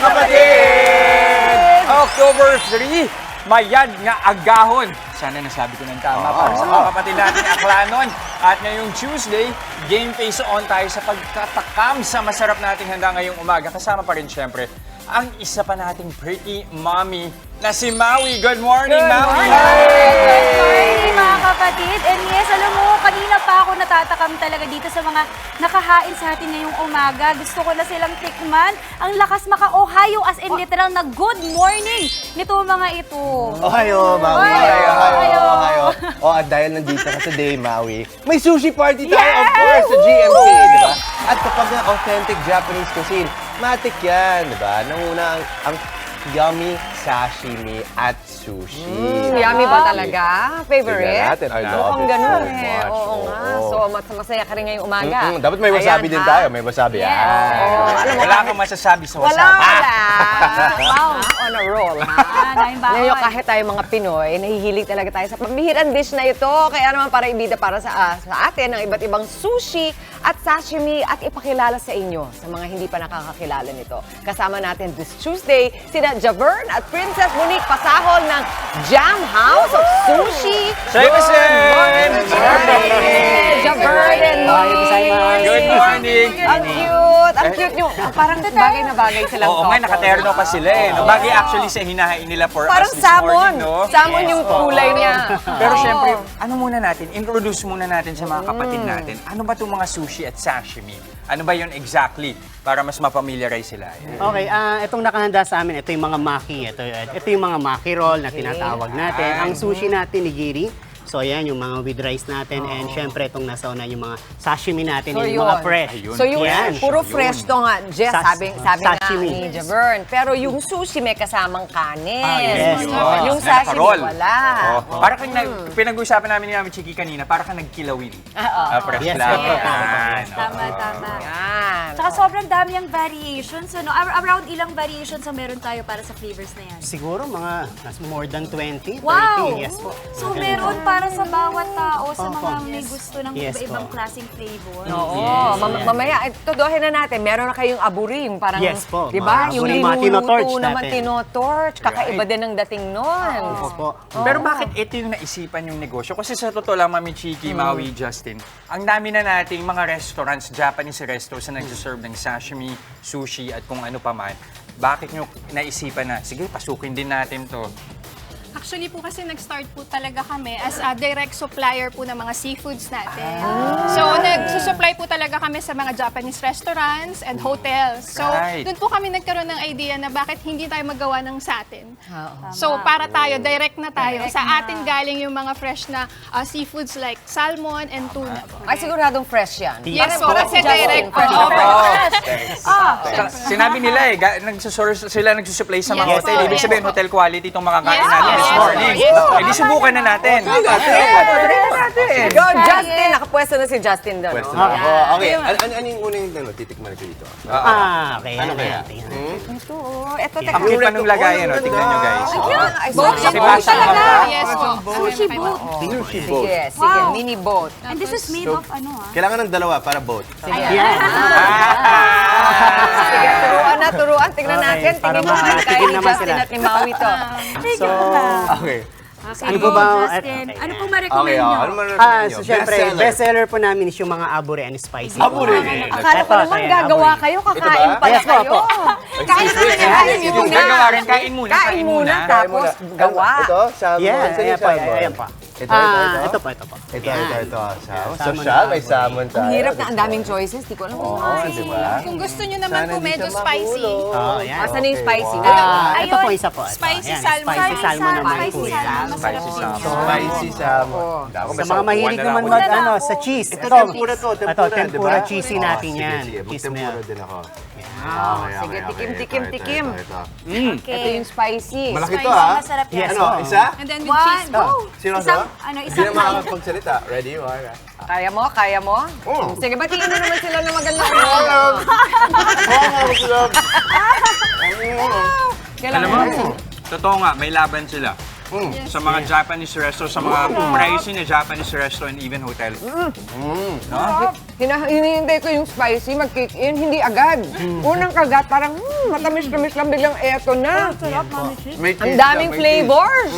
kapatid! October 3, mayad nga agahon. Sana nasabi ko ng tama para sa mga kapatid natin Aklanon. At ngayong Tuesday, game face on tayo sa pagkatakam sa masarap nating handa ngayong umaga. Kasama pa rin syempre ang isa pa nating pretty mommy na si Maui. Good morning, Maui! Good morning, mga kapatid. And yes, alam mo, kanina pa ako natatakam talaga dito sa mga nakahain sa atin ngayong umaga. Gusto ko na silang tikman. Ang lakas maka-Ohio as in literal na good morning nito mga ito. Ohayo, Maui. Ohayo. Oh, at dahil nandito ka today, Maui, may sushi party tayo, of course, sa GMT, di ba? At kapag na authentic Japanese cuisine, matik yan, di ba? Nanguna ang yummy sashimi at sushi. Yummy ba talaga? Tignan Favorite? natin. I love Mukhang it ganun so eh. much. Oo nga. So, masaya ka rin ngayong umaga. Dapat may wasabi Ayan, din ha? tayo. May wasabi. Yes. Alam mo, Wala kang masasabi sa Wala, wasabi. wala. Wow. On a roll, ha? Daming baon. Ngayon, kahit tayo mga Pinoy, nahihilig talaga tayo sa pambihirang dish na ito. Kaya naman para ibida para sa atin ang iba't ibang sushi at sashimi at ipakilala sa inyo sa mga hindi pa nakakakilala nito. Kasama natin this Tuesday, sina Javern at Princess Monique Pasahol ng Jam House of Sushi. Good Javern and Monique. Good morning! Ang cute! Ang cute nyo. Parang bagay na bagay silang Oo nga, nakaterno pa sila eh. No? Bagay actually sa hinahain nila for Parang us this salmon. morning, no? Salmon yung kulay niya. Pero Oo. syempre, ano muna natin? Introduce muna natin sa mga kapatid natin. Ano ba itong mga sushi at sashimi? Ano ba yun exactly? Para mas mapamiliarize sila. Okay, itong nakahanda sa amin, ito yung mga maki. Ito yung mga maki roll na tinatawag natin. Ang sushi natin, nigiri. So, ayan, yung mga with rice natin. And syempre, itong nasa una, yung mga sashimi natin, So, yung mga yun. fresh. So yung Yan. puro fresh to nga, Jess, sabi nga Sashimi. ni Javern. Pero yung sushi may kasamang kanin. yes. Yung Na sashimi nakaroll. wala. Oo. Para kang pinag-uusapan namin ni Mami Chiki kanina, para kang nagkilawin. Fresh Yes, lang. yes. Yan. Tama, tama. Yan. Tsaka sobrang dami ang variations. Ano? Around ilang variations ang meron tayo para sa flavors na yan? Siguro mga more than 20, 30. Wow! Yes po. So meron para sa bawat tao, sa Opo. mga may gusto ng Yes iba-ibang po. klaseng flavor. Oo, mamaya, tuduhin na natin, meron na kayong aburi, yung parang, Yes po, di ba? mga Yung aburi, mga linuluto tinotorch naman, natin. tinotorch. Kakaiba din ang dating nun. Opo. Pero bakit ito yung naisipan yung negosyo? Kasi sa totoo lang, Mami Chiki, Maui, Justin, ang dami na nating mga restaurants, Japanese restaurants na nagsiserve ng sashimi, sushi, at kung ano pa man. Bakit nyo naisipan na, sige, pasukin din natin to? Actually po kasi nag-start po talaga kami as a direct supplier po ng mga seafoods natin. So, nagsusupply po talaga kami sa mga Japanese restaurants and hotels. So, Right. doon po kami nagkaroon ng idea na bakit hindi tayo magawa ng sa atin. So, para tayo, direct na tayo. Sa atin galing yung mga fresh na seafoods like salmon and tuna po. Ay, siguradong fresh yan. Yes po, Parang kasi Justin, direct po. fresh na Opo. fresh. Sinabi nila eh, sila nagsusupply sa mga Yes hotel. po, Ibig yes sabihin, po. hotel quality itong mga kain Yes, natin yes, this morning. yes, po. Eh, di subukan na natin. Go, Justin! Nakapwesto na si Justin doon. Pwesto oh. na ako. Okay, ano yung unang titikman ko dito? Okay. Ano kaya? Ito, ito, teka. Ang cute pa nung lagayan, no? Tignan nyo guys. Ay, Boat sushi siya boat po talaga. talaga. Yes po. Sushi boat. Sushi boat. Sige, sige, Wow. mini boat. And this is made of ano ah? Kailangan ng dalawa para boat. Sige. Yan. Sige, turuan na, turuan. Tignan Okay, natin. para Tingin mo kaya makatikim ni naman Justin sila. at ni Maui to. So, Okay. Okay, Ano po ba- Justin, okay. ano pong ma-recommend nyo? Ano man recommend nyo? so syempre, bestseller po namin is yung mga aburi and spicy. Aburi. Akala ko Ito, naman ayan, gagawa aburi. kayo, Ito kakain ba? pala Yes po, kayo. po. Kain muna, kain muna. Gagawa rin, kain muna, Kain muna, tapos gawa. Ito, salmon. Yan, Saan yung ayan po, salmon? ayan po. Ito. Ito po. Ito. Ayan. Salmon. Salmon Social, na may aburi. salmon tayo. Ang hirap na, ang daming choices. Di ko alam kung Oo, di ba? Kung gusto nyo naman Sana po di medyo siya spicy. mahulog. Oh, yan. Asan na yung spicy? Wow. Ito. Ito po Ayun. isa po. Ito. Spicy Ayan, salmon. Spicy salmon naman Spicy po. salmon. Masarap Spicy po salmon. yan. Spicy salmon. Sa mga mahilig naman mag... mag sa cheese. Ito, tempura to. Ito, tempura diba? cheesy natin yan. Sige, Cheese mag-tempura milk. din ako. Sige, tikim, tikim, tikim. Ito. Ito yung spicy. Malaki Spicy, to ha? Masarap yan. Yes. Ano, isa? And then with One, cheese. go! Seryoso? Isang, ano, Hindi isang na makakapagsalita. Ready? One. Kaya mo? Kaya mo? Oo. Sige, batiin mo naman sila na maganda. Alam mo, totoo nga, may laban sila. Sa mga Japanese restaurant, sa mga pricey na Japanese restaurant and even hotel. No? hinihintay ko yung spicy, mag-kick in, hindi agad. Unang kagat, parang matamis-tamis lang, biglang eto na. Sarap, Mami Chi. May Ang cheese daming lang, may cheese. flavors.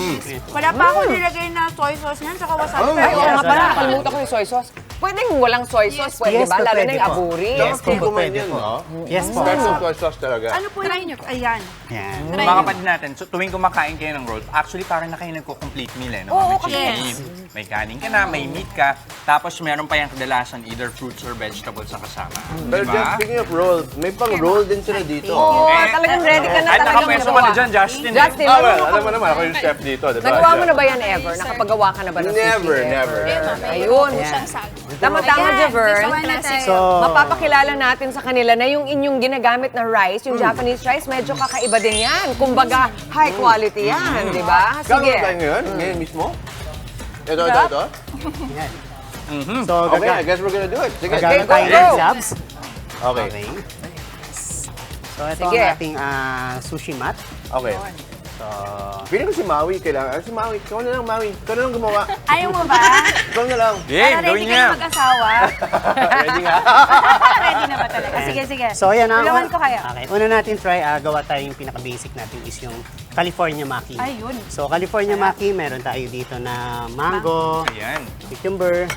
Wala pa ako nilagay na soy sauce niyan, tsaka wasabi. Oh, Ay, oo nga pala, Yes, nakalimutan ko yung soy sauce. Pwedeng walang soy sauce, pwede Yes ba? po, Lalo na pwede yung po. aburi. Yes po, Kumain pwede yun, po. no? Yes po. Special soy sauce talaga. Ano po yung... Ayan. Yan. Mga kapatid natin, so tuwing kumakain kayo ng roll, actually parang na kayo nagko-complete meal eh. No? Oo, May kasi- chicken, may kanin ka na, may meat ka, tapos meron pa yung kadalasan either fruits or vegetables na kasama. Pero Diba? just speaking of rolls, may pang-roll din sila dito. Oo, Eh, talagang ready ka na At talagang nakapwesto ka na dyan, Justin. Justin, Ah, well, alam mo naman, ako yung chef dito, di ba? Nagawa mo na ba yan ever? Nakapagawa ka na ba ng sushi Never, ever? never. Ayun. Siyang salad. Tama-tama, Javern. Classic. So, Mapapakilala natin sa kanila na yung inyong ginagamit na rice, yung Japanese rice, medyo kakaiba din yan. Kumbaga, high quality yan, di ba? Gagawin Sige. tayo ngayon? Ngayon mismo? Ito. yan. Mhm. So, Okay, I guess we're gonna do it. Sige, gagawin go, tayo go. ng subs. Okay. Okay. So, ito Sige. ang ating sushi mat. Okay. So, Feeling ko si Maui kailangan. Si Maui, ikaw na lang, Maui. Ikaw na lang gumawa. Ayaw mo ba? Ikaw na lang. Game, Para gawin ready ka niya. na mag-asawa. Ready nga? Ready na ba talaga? Sige, sige. so yan ang... Tulungan ko kayo. Okay, una natin try, gawa tayo yung pinaka-basic natin is yung California Maki. Ayun. So, California Maki, meron tayo dito na mango, Ayan. cucumber,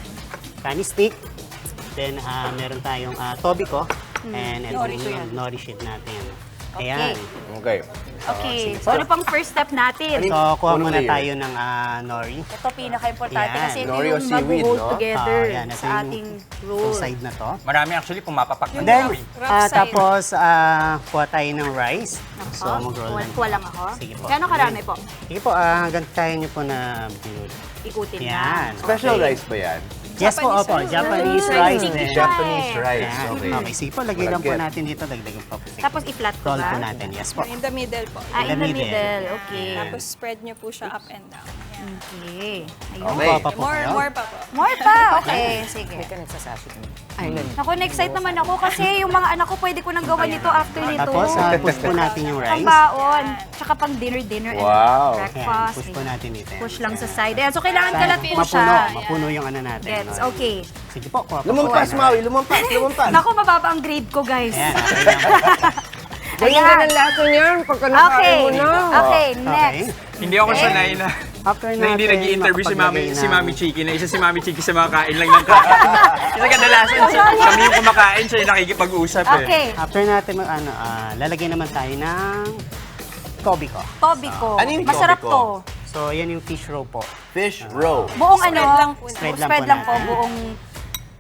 kani stick, then meron tayong tobiko, and ito Nori ko yan. yung nori sheet natin. Ayan. Okay. Okay. So, ano pang first step natin? So, kuha Unang muna layer. tayo ng nori. Ito pinaka-importante Yan. kasi ito Nori o yung seaweed, mag-hold no? together Yan, ito sa yung ating Itong roll. side na to. Marami actually pumapapak na Then, Nori. Rough side. tapos, kuha tayo ng rice. So, mag-roll lang. Kuha lang ako. Sige po. Gano'ng karami po? Sige po, hanggang kaya nyo po na binuli. Ikutin Yan. na. Special Okay. rice ba yan? Yes po, opo. Japanese rice. Then, Japanese rice. yan. Okay. Okay, sige po, lagay lang po Malagkit. natin dito. Dagdagan po po. Sige. Tapos i-flat ko Roll po ba? natin. Yes po. In the middle po. Ah, in the middle. Okay. Tapos spread nyo po siya up and down. Yan. Okay. Ayun. Okay. Kuha pa po More, kayo. more pa po. More pa. Okay, sige. Ka nagsasashimi. Ayun. Naku, na-excite naman ako kasi yung mga anak ko pwede ko nang gawa nito after nito. Tapos, push po natin yung Pang rice. baon. Tsaka pang dinner and Wow. Yan, breakfast. push po natin dito. Push lang sa side. Ayan, so kailangan kalat po Mapuno, siya. mapuno yung ano natin. Gets, no? okay. Sige po, kuha pa po. Lumampas, kayo. Maui. Lumampas. Naku, mababa ang grade ko, guys. Ayan, okay lang po. Ganyan na ng laso niyan pagka Okay. nakain mo na. Okay, Okay. next. Hindi ako sanay na After na hindi natin nag-i-interview si makapaglagay Mami Chiki, na isa si Mami Chiki sa mga kain lang ng kain. Kasi kadalasan kami yung kumakain, siya yung nakikipag-usap eh. Okay. After natin lalagyan naman tayo ng tobiko. Tobiko. Ano yung Masarap tobiko? to. So, yan yung fish roe po. Fish roll. Buong Spread ano, lang po. Spread spread lang lang po po, natin. buong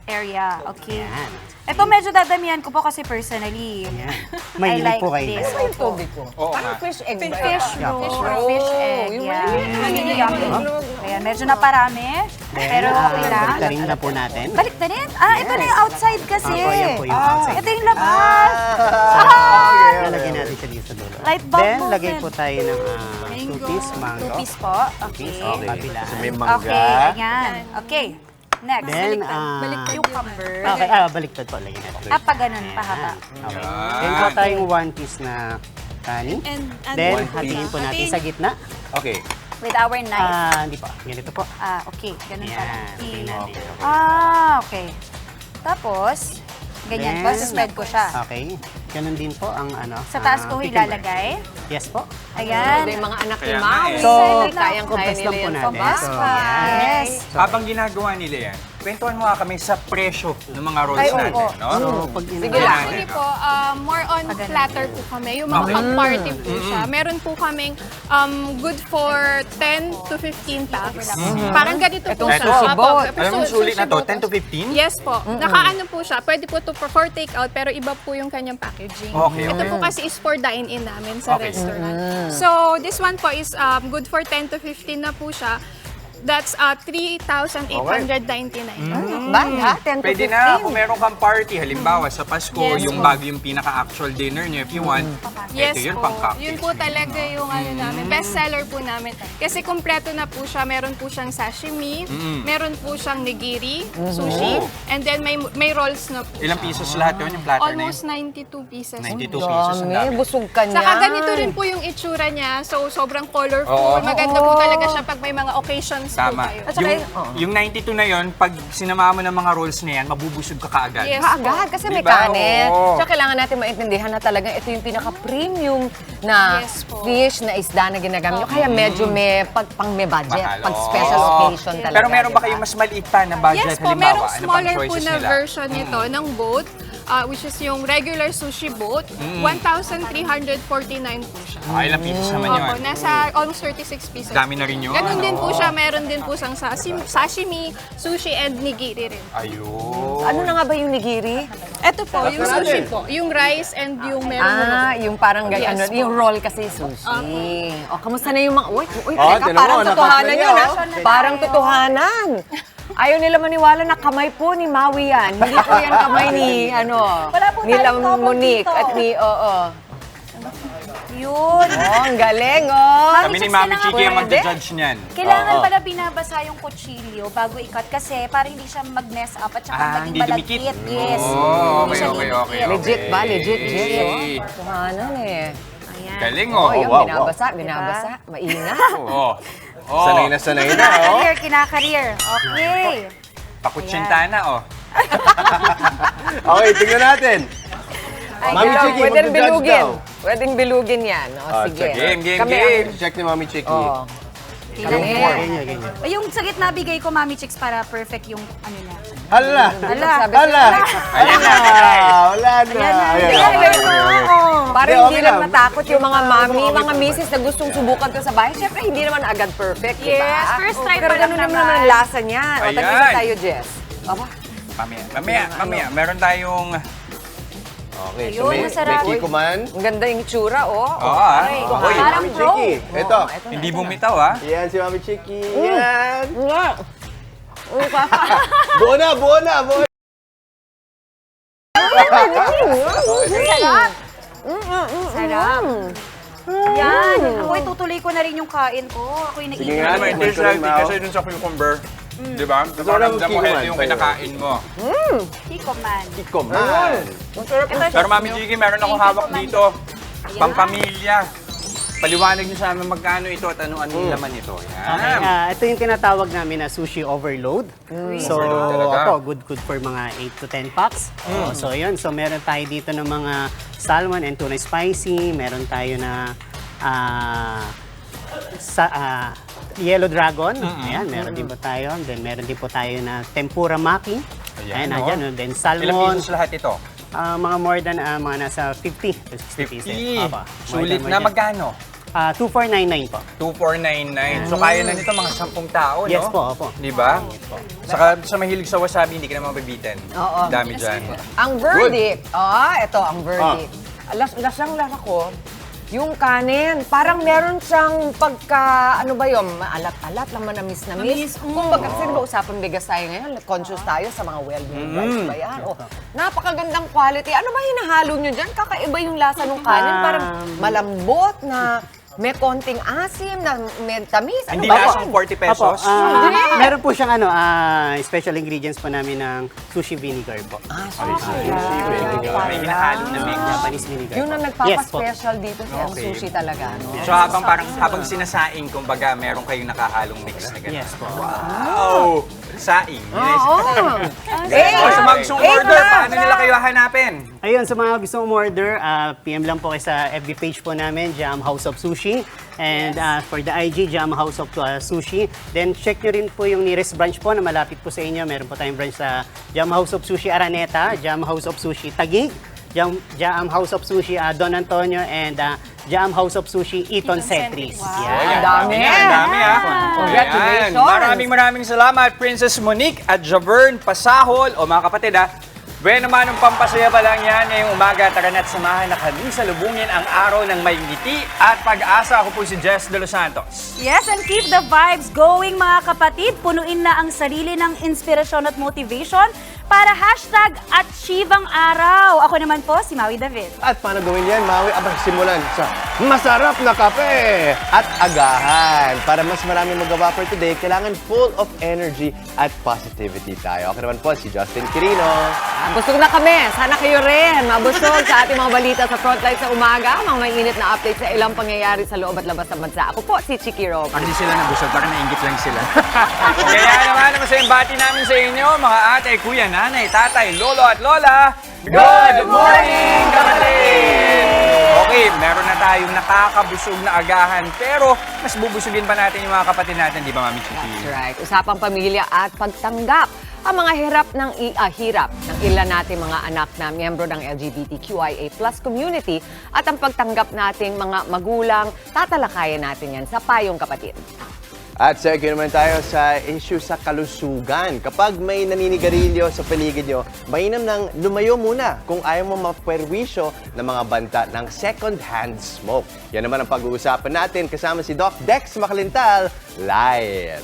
area. Okay. Yan. Ito medyo dadamihan ko po kasi personally. Yan. I Mahilig like po kayo. this. Ano yung tubig ko? Oo Parang nga. fish egg ba? Fish Yeah. roll Fish or roll. fish egg. Yung Yan. maliliit. Yummy. Ayan, medyo naparami. Pero okay lang. Baliktarin na po natin. Balik na rin? Ah, ito na yung outside kasi. Ako, yan po yung outside. Ito yung labas. Lalagyan natin siya dito sa dulo. Light bulb Then, moment. lagay po tayo ng 2-piece mango. 2-piece po. Two-piece, Okay. kabilaan. Kasi may mangga. Okay, ayan. Okay. Next. Then, Cucumber. okay, baliktad po. Lagyan natin. Ah, pa ganun, pahaba. Okay. Then, po tayong 1-piece na kanin. And Then, One hatiin po natin piece. sa gitna. Okay. With our knife. Hindi po. Ganito po. Okay. Ganun Yan. pala. Hatiin natin. Okay. Tapos, ganyan po. Then, Spread ko siya. Okay. Ganun din po ang ano. Sa taas ko cucumber. ilalagay. Yes po. Ayan. Yung mga anak ni Kaya nga Maui. eh. So, kayang-kaya compress nila lang po yan. natin. Pabas So, pa. yan. Yes. Habang ginagawa nila yan, kwentuhan mo nga kami sa presyo ng mga rolls Ay, natin, oo. no? So, pag Sige lang. Actually po, more on platter po kami. Yung mga pang-party po siya. Meron po kaming good for 10 to 15 packs. Parang ganito po Itong siya. sushi Apo, boat. Alam mo, sushi sulit na to, boat. 10 to 15? Yes po. Nakaano po siya. Pwede po to for take-out pero iba po yung kanyang packaging. Okay. Ito po kasi is for dine-in namin sa Okay. restaurant. So, this one po is good for 10 to 15 na po siya. That's 3,899. Bad ha? 10 to 15. Pwede na, kung meron kang party, halimbawa sa Pasko, Yes yung po. bago yung pinaka-actual dinner niyo, if you want, Yes ito yun, po. pang-cocktails. Yun po talaga yung ano namin, best seller po namin. Kasi kumpleto na po siya. Meron po siyang sashimi, meron po siyang nigiri, sushi, and then may rolls na po. Ilang pesos lahat yun, yung platter na yun? Almost 92 pieces. 92 pesos, ang dami. Dami, busog ka niya. Saka ganito rin po yung itsura niya. So, sobrang colorful. Oo. Maganda po talaga siya pag may mga occasions po Tama. tayo. At saka Yung 92 na yon, pag sinama mo ng mga rolls na yan, mabubusog ka kaagad. Yes. Kaagad kasi may Diba? kanin. Oo. So kailangan natin maintindihan na talagang ito yung pinaka-premium na Yes po. fish na isda na ginagamit nyo. Kaya medyo may may budget, Mahal, pag oo. special occasion talaga. Pero meron ba diba? kayong mas maliit pa na budget? Yes po, Halimbawa, merong ano bang smaller po choices na nila? version nito ng boat, which is yung regular sushi boat. 1,349 po siya. Ilang pieces naman yun? Opo, nasa almost 36 pieces. Dami na rin yun. Ganun din po siya, meron din po siyang sashimi, sushi, and nigiri rin. Ayun. Ano na nga ba yung nigiri? Ito po, yung sushi po. Yung rice and yung meron Yung parang Yes ano, po. yung roll kasi sushi. O, kamusta na yung mga, uy, Ah, teka, tinan parang mo, totohanan nakat na yun, niya, ha? Parang totohanan. Ayaw nila maniwala na kamay po ni Maui yan. Hindi po yan kamay ni, Wala po nila tayong couple Monique dito. at ni, Yun. Oh, ang galing, oh. Kami ni Chicks Mami na nga Chiki ang pwede. magja-judge niyan. Kailangan Oo. pala binabasa yung kutsilyo bago i-cut kasi para hindi siya mag-mess up at saka maging hindi malagkit. dumikit. Yes. Oh, Hindi siya okay. dumikit. Legit ba? Legit, Okay. legit. Oh, totohanan eh. Ayan. Galing, Oh, oh. yun, wow, binabasa, wow. binabasa. Maingat. Oh. Oh. Sanay na, oh. Kinakareer, kinakareer. Okay. Pakutsintana, oh. Okay, tingnan natin. Mami Hello, Chiki, pwedeng magja-judge bilugin. daw. Pwedeng bilugin yan. O, Ah, sige. Game. Kami ang- Check ni Mami Chiki. Oh. Ganyan. Yung sa gitna bigay ko, Mami Chicks, para perfect yung ano niya. Hala! Ala. Sabi Hala! Ayan na. Wala na! Ayan na. Ayan. Ayan na. Para Hindi, hindi okay lang lang. matakot yung mga mami, Okay, mga okay. misis na gustong subukan to sa bahay. Siyempre, hindi naman agad perfect, di ba? Yes, first try Pero pa lang ganun naman naman. ang lasa niyan. O, Ayan. tag-isa tayo, Jess. Aba, Mamaya. Meron tayong... Okay, so Ayun, may masarap. kikuman. ang ganda yung itsura, oh. Oo, ah. Ay, Ahoy. parang Mami pro. Chiki. Ito. Hindi bumitaw, ah. Yan si Mami Chiki. Yan. Nga. Buo na! Sarap. Sarap. Yan. Ako'y tutuloy ko na rin yung kain ko. Ako'y Sige naiinit. nga, May Tikman taste ko rin, healthy Mau. kasi dun sa cucumber. Di ba? Tapos ko lang ramdam mo kikuman healthy yung sa'yo. kinakain mo. Hiko man. Kikuman. Pero Mami Chiki, meron akong hawak dito. Pampamilya. Paliwanag niyo sa amin magkano ito at ano yung laman nito. Okay, Yan. ito yung tinatawag namin na sushi overload. So, Overload talaga. good for mga 8 to 10 packs. So, yun. So, meron tayo dito ng mga salmon and tuna spicy. Meron tayo na yellow dragon. Ayan, meron din po tayo. Then, meron din po tayo na tempura maki. Ayan, Ayan, no? andyan. Then, Ilang salmon. pieces lahat ito? Mga more than mga nasa 50 to 60 pieces. 50. Opo. Sulit More na than- magkano? 2499 po. 2499. So kaya na nito mga 10 tao, no? Yes po, opo. Di ba? Saka sa mahilig sa wasabi, hindi ka na mabibitin. Oo. Dami dyan. Ang verdict, ito ang verdict. Lasang-lasa ko, yung kanin, parang meron siyang pagka, ano ba yun, maalat-alat lang manamis-namis. Kung baga, kasi diba usapan bigas tayo ngayon, conscious tayo sa mga well-made rice ba yan? O, napakagandang quality. Ano ba hinahalo nyo dyan? Kakaiba yung lasa ng kanin, parang malambot na may konting asim, na may tamis. Ano Hindi ba? lasang 40 pesos. Meron po siyang special ingredients po namin ng sushi vinegar po. May hinahalo na mix. Japanese vinegar Yun po. ang nagpapa-special dito sa sushi talaga. No? So habang sinasaing, kumbaga, meron kayong nakahalong mix na gano'n. Yes po. Wow! Saing. Oo. O sa mga gustong order, paano nila kayo hanapin? Ayun, sa mga gusto order, PM lang po kayo sa FB page po namin, Jam House of Sushi. And for the IG, Jam House of Sushi. Then check nyo rin po yung nearest branch po na malapit po sa inyo. Meron po tayong branch sa Jam House of Sushi Araneta, Jam House of Sushi Taguig, Jam House of Sushi Don Antonio, and Jam House of Sushi Eton Setris. Ayan, dami. Ang dami, ha? Congratulations. Ayan. Maraming salamat, Princess Monique at Javern Pasahol. O mga kapatid, ha? Bueno naman, ang pampasaya pa lang yan ngayong umaga. Tara na't samahan na kami sa lubungin ang araw ng may ngiti at pag-asa. Ako po si Jess De Los Santos. Yes, and keep the vibes going mga kapatid. Punuin na ang sarili ng inspirasyon at motivation para #Achievang Araw. Ako naman po, si Maui David. At paano gawin yan, Maui? Abang simulan sa masarap na kape at agahan. Para mas marami magawa for today, kailangan full of energy at positivity tayo. Ako naman po, si Justin Quirino. Busog na kami. Sana kayo rin. Mabusog sa ating mga balita sa Frontline sa umaga. Mga mainit na update sa ilang pangyayari sa loob at labas ng bansa. Ako po, si Chiki Rob. Parang hindi sila nabusog, parang nainggit lang sila. Kaya naman masayang bati namin sa inyo, mga ate, kuya, nanay, tatay, lolo at lola. Good morning, kapatid! Okay, meron na tayong nakakabusog na agahan, pero mas bubusugin pa natin yung mga kapatid natin, di ba, Mami Chiki? That's right. Usapang pamilya at pagtanggap. Ang mga hirap ng ilan nating mga anak na miyembro ng LGBTQIA+ community at ang pagtanggap nating mga magulang, tatalakayan natin yan sa Payong Kapatid. At sa naman tayo sa issue sa kalusugan. Kapag may naninigarilyo sa paligid nyo, mainam nang lumayo muna kung ayaw mo maperwisyo ng mga banta ng second-hand smoke. Yan naman ang pag-uusapan natin kasama si Doc Dex Macalintal live.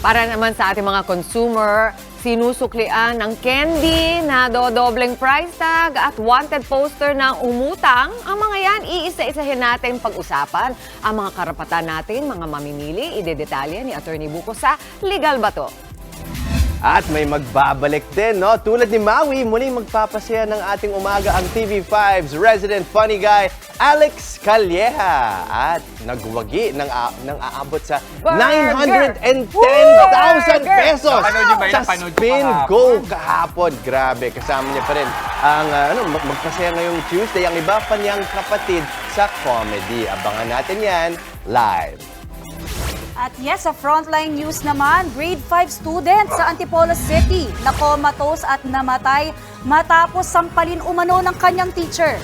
Para naman sa ating mga consumer, sinusuklian ng candy na dodobleng price tag at wanted poster ng umutang. Ang mga yan, iisa-isahin natin pag-usapan. Ang mga karapatan natin, mga mamimili, idedetalye ni Attorney Buko sa Legal Bato. At may magbabalik din, no? Tulad ni Maui, muling magpapasaya ng ating umaga ang TV5's resident funny guy, Alex Calleja. At nagwagi ng aabot sa 910,000 pesos Napanood niyo ba yun? sa Napanood ko spin kahapon. go kahapon. Grabe, kasama niya pa rin ang magpasaya ngayong Tuesday. Ang iba pa niyang kapatid sa comedy. Abangan natin yan live. At yes, sa Frontline News naman, grade 5 student sa Antipolo City na comatose at namatay matapos sampalin umano ng kanyang teacher.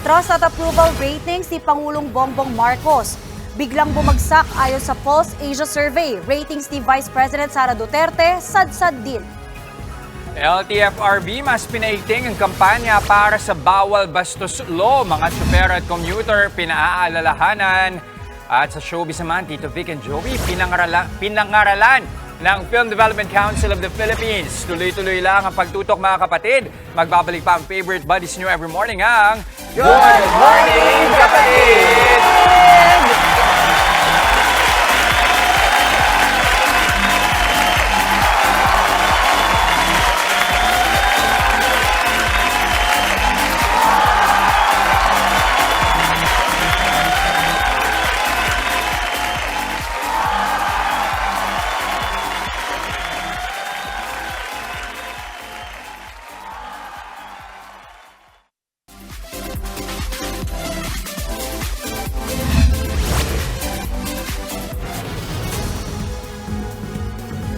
Trust at approval ratings ni Pangulong Bongbong Marcos. Biglang bumagsak ayon sa Pulse Asia Survey. Ratings ni Vice President Sara Duterte, sad-sad din. LTFRB mas pinaigting ang kampanya para sa bawal bastos law. Mga tsuper at commuter pinaalalahanan. At sa showbiz naman, Tito Vic and Joey, pinangaralan ng Film Development Council of the Philippines. Tuloy-tuloy lang ang pagtutok, mga kapatid. Magbabalik pa ang favorite buddies nyo every morning ang Good Morning, Kapatid!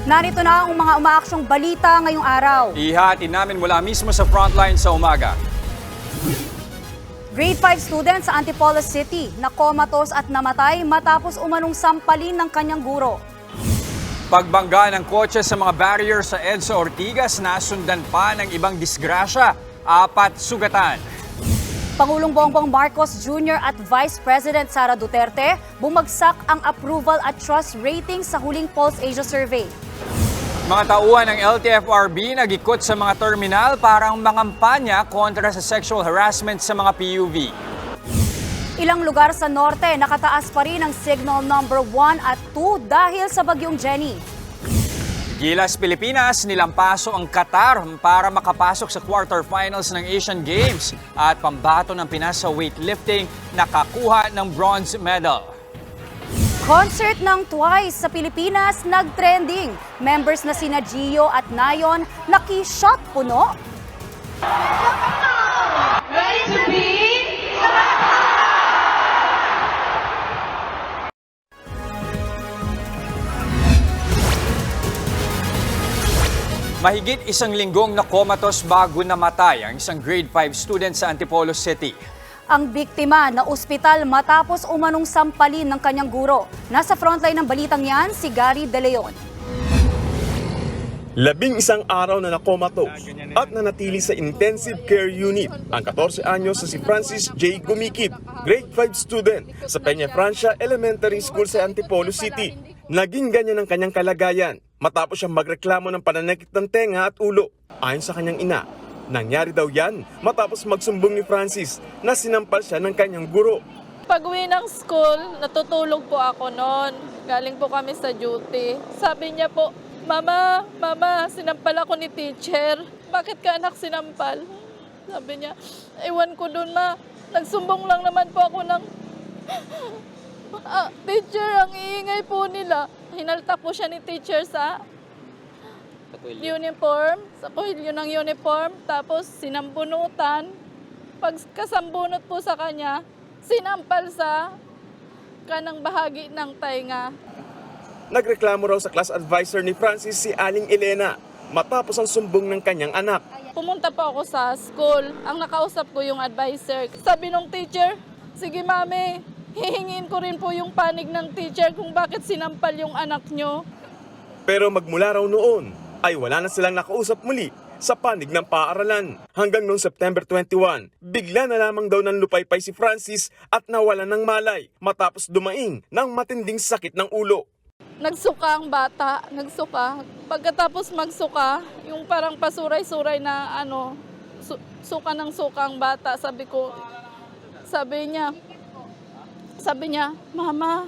Narito na ang mga umaaksyong balita ngayong araw. Ihatin namin mula mismo sa frontline sa umaga. Grade 5 student sa Antipolo City na comatose at namatay matapos umanong sampalin ng kanyang guro. Pagbangga ng kotse sa mga barrier sa EDSA Ortigas, nasundan pa ng ibang disgrasya. 4 sugatan. Pangulong Bongbong Marcos Jr. at Vice President Sara Duterte, bumagsak ang approval at trust rating sa huling Pulse Asia Survey. Mga tauhan ng LTFRB nag-ikot sa mga terminal para mangampanya kontra sa sexual harassment sa mga PUV. Ilang lugar sa norte nakataas pa rin ang signal number 1 at 2 dahil sa bagyong Jenny. Gilas Pilipinas, nilampaso ang Qatar para makapasok sa quarterfinals ng Asian Games at pambato ng Pinas sa weightlifting nakakuha ng bronze medal. Concert ng Twice sa Pilipinas nag-trending. Members na sina Gio at Nayon naki-shot puno. Ready to be? Mahigit 1 linggong nakomatos bago namatay ang isang grade 5 student sa Antipolo City. Ang biktima na ospital matapos umanong sampalin ng kanyang guro. Nasa frontline ng balitang yan, si Gary De Leon. 11 araw na nakomatose at nanatili sa intensive care unit ang 14 anyos na si Francis J. Gumikib, grade 5 student sa Peña Francia Elementary School sa Antipolo City. Naging ganyan ang kanyang kalagayan matapos siyang magreklamo ng pananakit ng tenga at ulo. Ayon sa kanyang ina, nangyari daw yan matapos magsumbong ni Francis na sinampal siya ng kanyang guro. Pag-uwi ng school, natutulog po ako noon. Galing po kami sa duty. Sabi niya po, Mama, sinampal ako ni teacher. Bakit ka anak sinampal? Sabi niya, ewan ko dun ma. Nagsumbong lang naman po ako ng teacher, ang iingay po nila. Hinalta po siya ni teacher sa uniform, sa kuhilyo ng uniform. Tapos sinambunutan. Pag kasambunot po sa kanya, sinampal sa kanang bahagi ng tainga. Nagreklamo raw sa class advisor ni Francis si Aling Elena matapos ang sumbong ng kanyang anak. Pumunta po ako sa school. Ang nakausap ko yung advisor. Sabi nung teacher, sige mami, hihingin ko rin po yung panig ng teacher kung bakit sinampal yung anak nyo. Pero magmula raw noon ay wala na silang nakausap muli sa panig ng paaralan. Hanggang noong September 21, bigla na lamang daw ng lupaypay si Francis at nawalan ng malay matapos dumaing ng matinding sakit ng ulo. Nagsuka ang bata, nagsuka. Pagkatapos magsuka, yung parang pasuray-suray na suka ng suka ang bata. Sabi niya, Mama,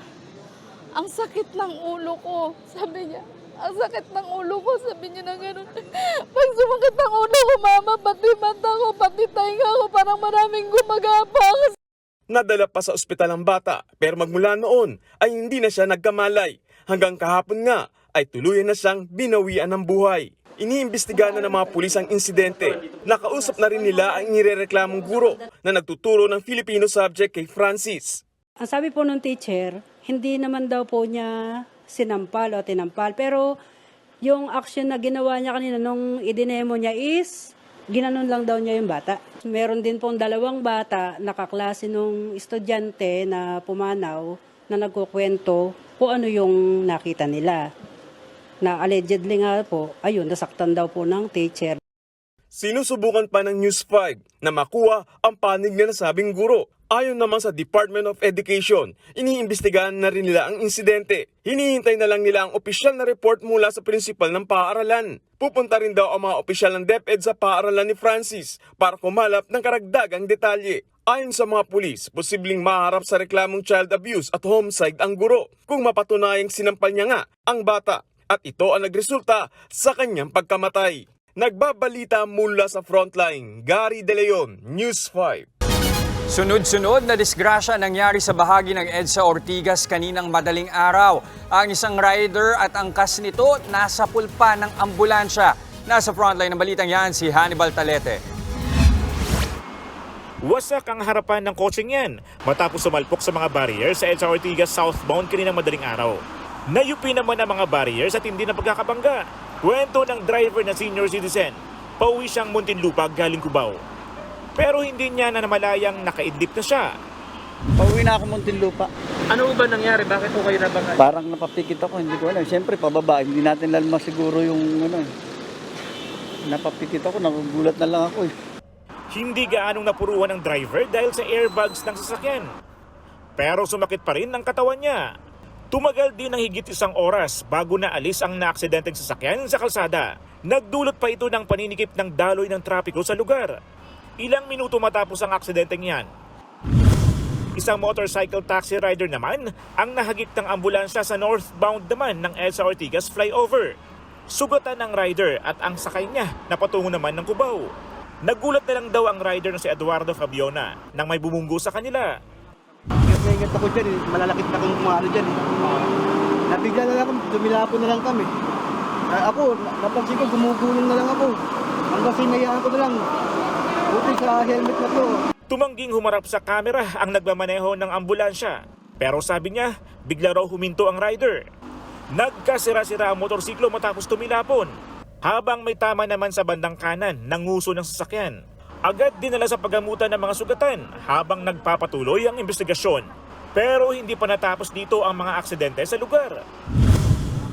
ang sakit ng ulo ko. Sabi niya, ang sakit ng ulo ko. Sabi niya na gano'n. Pag sumakit ang ulo ko, Mama, pati mata ko, pati tainga ko, parang maraming gumagapang. Nadala pa sa ospital ang bata pero magmula noon ay hindi na siya nagkamalay. Hanggang kahapon nga ay tuluyan na siyang binawian ng buhay. Iniimbestigahan na ng mga pulis ang insidente. Nakausap na rin nila ang inirereklamong guro na nagtuturo ng Filipino subject kay Francis. Ang sabi po ng teacher, hindi naman daw po niya sinampal o tinampal. Pero yung action na ginawa niya kanina nung idinemo niya is, ginanon lang daw niya yung bata. Meron din pong 2 bata, nakaklase nung estudyante na pumanaw na nagkukwento kung ano yung nakita nila. Na allegedly nga po, ayun, nasaktan daw po ng teacher. Sinusubukan pa ng News 5 na makuha ang panig na nasabing guro. Ayon naman sa Department of Education, iniimbestigahan na rin nila ang insidente. Hinihintay na lang nila ang opisyal na report mula sa prinsipal ng paaralan. Pupunta rin daw ang mga opisyal ng DepEd sa paaralan ni Francis para kumalap ng karagdagang detalye. Ayon sa mga pulis, posibleng maharap sa reklamong child abuse at homicide ang guro kung mapatunayang sinampal niya nga ang bata at ito ang nagresulta sa kanyang pagkamatay. Nagbabalita mula sa Frontline, Gary De Leon, News 5. Sunod-sunod na disgrasya nangyari sa bahagi ng EDSA Ortigas kaninang madaling araw. Ang isang rider at angkas nito nasa pulpa ng ambulansya. Nasa frontline ng balitang yan si Hannibal Talete. Wasak ang harapan ng kotseng yan matapos sumalpok sa mga barrier sa EDSA Ortigas southbound kaninang madaling araw. Nayupi naman ang mga barriers at hindi na pagkakabangga. Kwento ng driver na senior citizen, pauwi siyang Muntinlupa galing Cubao. Pero hindi niya na namalayang nakaidlip na siya. Pauwi na ako Muntinlupa. Ano ba nangyari? Bakit po kayo nabangga? Parang napapikit ako, hindi ko alam. Siyempre, pababa, hindi natin lalma siguro yung napapikit ako, nagugulat na lang ako. Hindi gaanong napuruan ng driver dahil sa airbags ng sasakyan. Pero sumakit pa rin ang katawan niya. Tumagal din ng higit 1 oras bago naalis ang naaksidenteng sasakyan sa kalsada. Nagdulot pa ito ng paninikip ng daloy ng trapiko sa lugar. Ilang minuto matapos ang aksidenteng yan, isang motorcycle taxi rider naman ang nahagip ng ambulansya sa northbound naman ng EDSA Ortigas flyover. Sugatan ng rider at ang sakay niya na patungo naman ng Cubao. Nagulat na lang daw ang rider na si Eduardo Fabiona nang may bumunggo sa kanila. Ingat ako dyan, malalakit na akong kumano dyan. Nabigla na lang ako, dumilapo na lang kami. Ako, napansin ko, gumugulong na lang ako. Hanggang sinayaan ko na lang. Buti sa helmet na to. Tumangging humarap sa kamera ang nagmamaneho ng ambulansya. Pero sabi niya, bigla raw huminto ang rider. Nagkasira-sira ang motorsiklo matapos tumilapon. Habang may tama naman sa bandang kanan ng nguso ng sasakyan. Agad dinala sa paggamutan ng mga sugatan habang nagpapatuloy ang investigasyon. Pero hindi pa natapos dito ang mga aksidente sa lugar.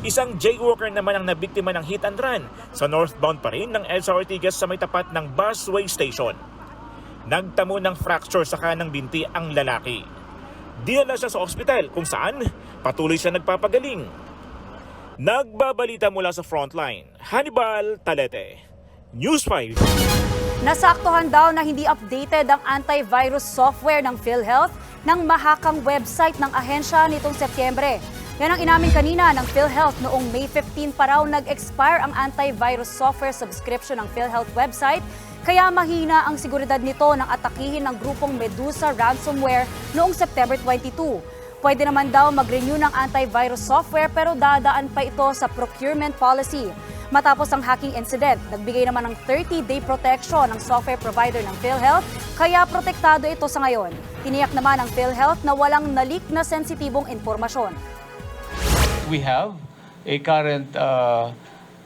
Isang jaywalker naman ang nabiktima ng hit and run sa northbound pa rin ng EDSA Ortigas sa may tapat ng busway station. Nagtamo ng fracture sa kanang binti ang lalaki. Dinala siya sa ospital kung saan patuloy siya nagpapagaling. Nagbabalita mula sa Frontline, Hannibal Talete, News 5. Nasaktuhan daw na hindi updated ang antivirus software ng PhilHealth ng mahakang website ng ahensya nitong Setyembre. Yan ang inamin kanina ng PhilHealth noong May 15 pa raw nag-expire ang antivirus software subscription ng PhilHealth website, kaya mahina ang seguridad nito nang atakihin ng grupong Medusa ransomware noong September 22. Pwede naman daw mag-renew ng antivirus software pero dadaan pa ito sa procurement policy. Matapos ang hacking incident, nagbigay naman ng 30-day protection ng software provider ng PhilHealth, kaya protektado ito sa ngayon. Tiniyak naman ng PhilHealth na walang nalik na sensitibong impormasyon. We have a current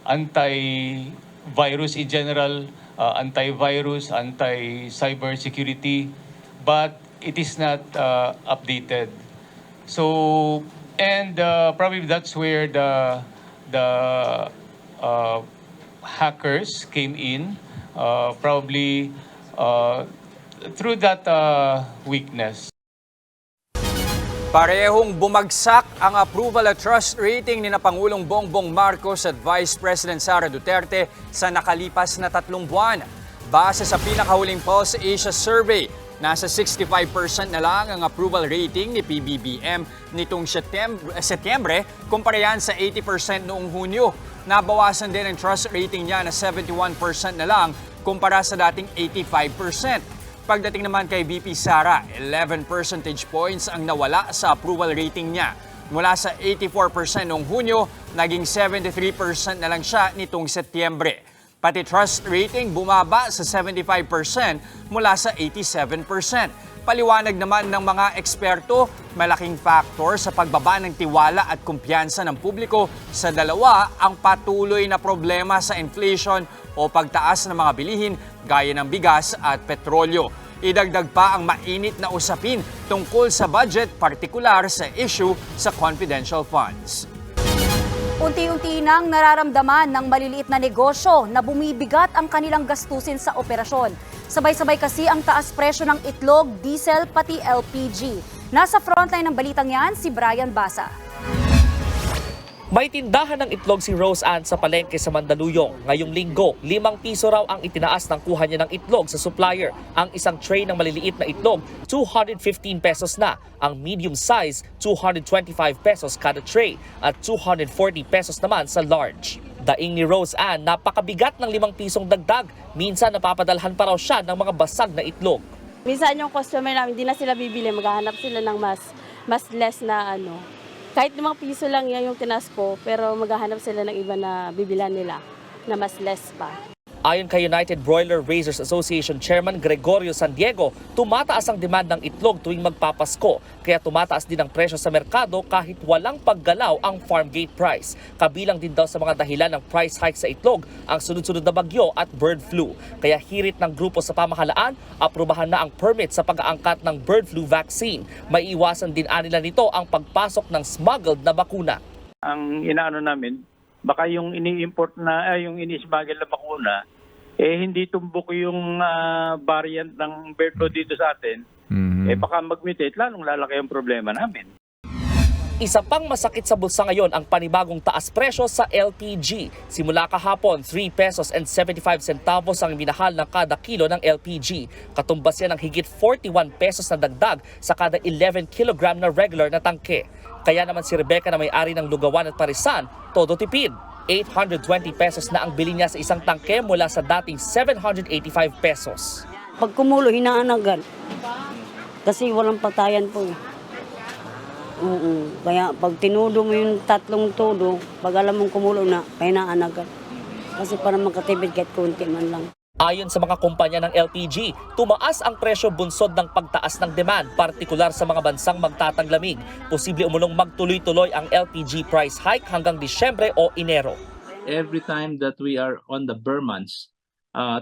antivirus in general, antivirus, anti-cybersecurity, but it is not updated. So, and probably that's where the hackers came in, probably through that weakness. Parehong bumagsak ang approval at trust rating ni na Pangulong Bongbong Marcos at Vice President Sara Duterte sa nakalipas na 3 buwan. Base sa pinakahuling Pulse Asia Survey, nasa 65% na lang ang approval rating ni PBBM nitong Setyembre kumpara yan sa 80% noong Hunyo. Nabawasan din ang trust rating niya na 71% na lang kumpara sa dating 85%. Pagdating naman kay VP Sara, 11 percentage points ang nawala sa approval rating niya. Mula sa 84% noong Hunyo, naging 73% na lang siya nitong Setyembre. Pati trust rating bumaba sa 75% mula sa 87%. Paliwanag naman ng mga eksperto, malaking factor sa pagbaba ng tiwala at kumpiyansa ng publiko sa dalawa ang patuloy na problema sa inflation o pagtaas ng mga bilihin gaya ng bigas at petrolyo. Idagdag pa ang mainit na usapin tungkol sa budget, partikular sa issue sa confidential funds. Unti-unti nang nararamdaman ng maliliit na negosyo na bumibigat ang kanilang gastusin sa operasyon. Sabay-sabay kasi ang taas presyo ng itlog, diesel, pati LPG. Nasa frontline ng balitang yan, si Brian Basa. May tindahan ng itlog si Rose Ann sa palengke sa Mandaluyong. Ngayong linggo, 5 piso raw ang itinaas ng kuha niya ng itlog sa supplier. Ang isang tray ng maliliit na itlog, 215 pesos na. Ang medium size, 225 pesos kada tray at 240 pesos naman sa large. Daing ni Rose Ann, napakabigat ng 5 pisong dagdag. Minsan napapadalhan pa raw siya ng mga basag na itlog. Minsan yung customer namin, hindi na sila bibili. Maghahanap sila ng mas less na ano. Kahit 5 piso lang yan yung tinas ko, pero maghahanap sila ng iba na bibilan nila na mas less pa. Ayon kay United Broiler Raisers Association Chairman Gregorio San Diego, tumataas ang demand ng itlog tuwing magpapasko. Kaya tumataas din ang presyo sa merkado kahit walang paggalaw ang farm gate price. Kabilang din daw sa mga dahilan ng price hike sa itlog ang sunod-sunod na bagyo at bird flu. Kaya hirit ng grupo sa pamahalaan, aprubahan na ang permit sa pag-aangkat ng bird flu vaccine. Maiiwasan din anila nito ang pagpasok ng smuggled na bakuna. Ang inaano namin, baka yung ini-import na, yung ini-smuggle na bakuna, hindi tumbok yung variant ng bird flu dito sa atin, baka mag-mutate, lalong lalaki ang problema namin. Isa pang masakit sa bulsa ngayon ang panibagong taas presyo sa LPG. Simula kahapon, 3 pesos and 75 centavos ang minahal ng kada kilo ng LPG. Katumbas yan ng higit 41 pesos na dagdag sa kada 11 kilogram na regular na tangke. Kaya naman si Rebecca na may-ari ng Lugawan at Parisan, todo tipid. 820 pesos na ang bili niya sa isang tangke mula sa dating 785 pesos. Pag kumulo, hinaanagan. Kasi walang patayan po. Kaya pag tinudo mo yung 3 tudo, pag alam mong kumulo na, hinaanagan. Kasi para makatipid kahit konti man lang. Ayon sa mga kumpanya ng LPG, tumaas ang presyo bunsod ng pagtaas ng demand, partikular sa mga bansang magtatanglamig. Posible umulong magtuloy-tuloy ang LPG price hike hanggang Disyembre o Enero. Every time that we are on the Burr months,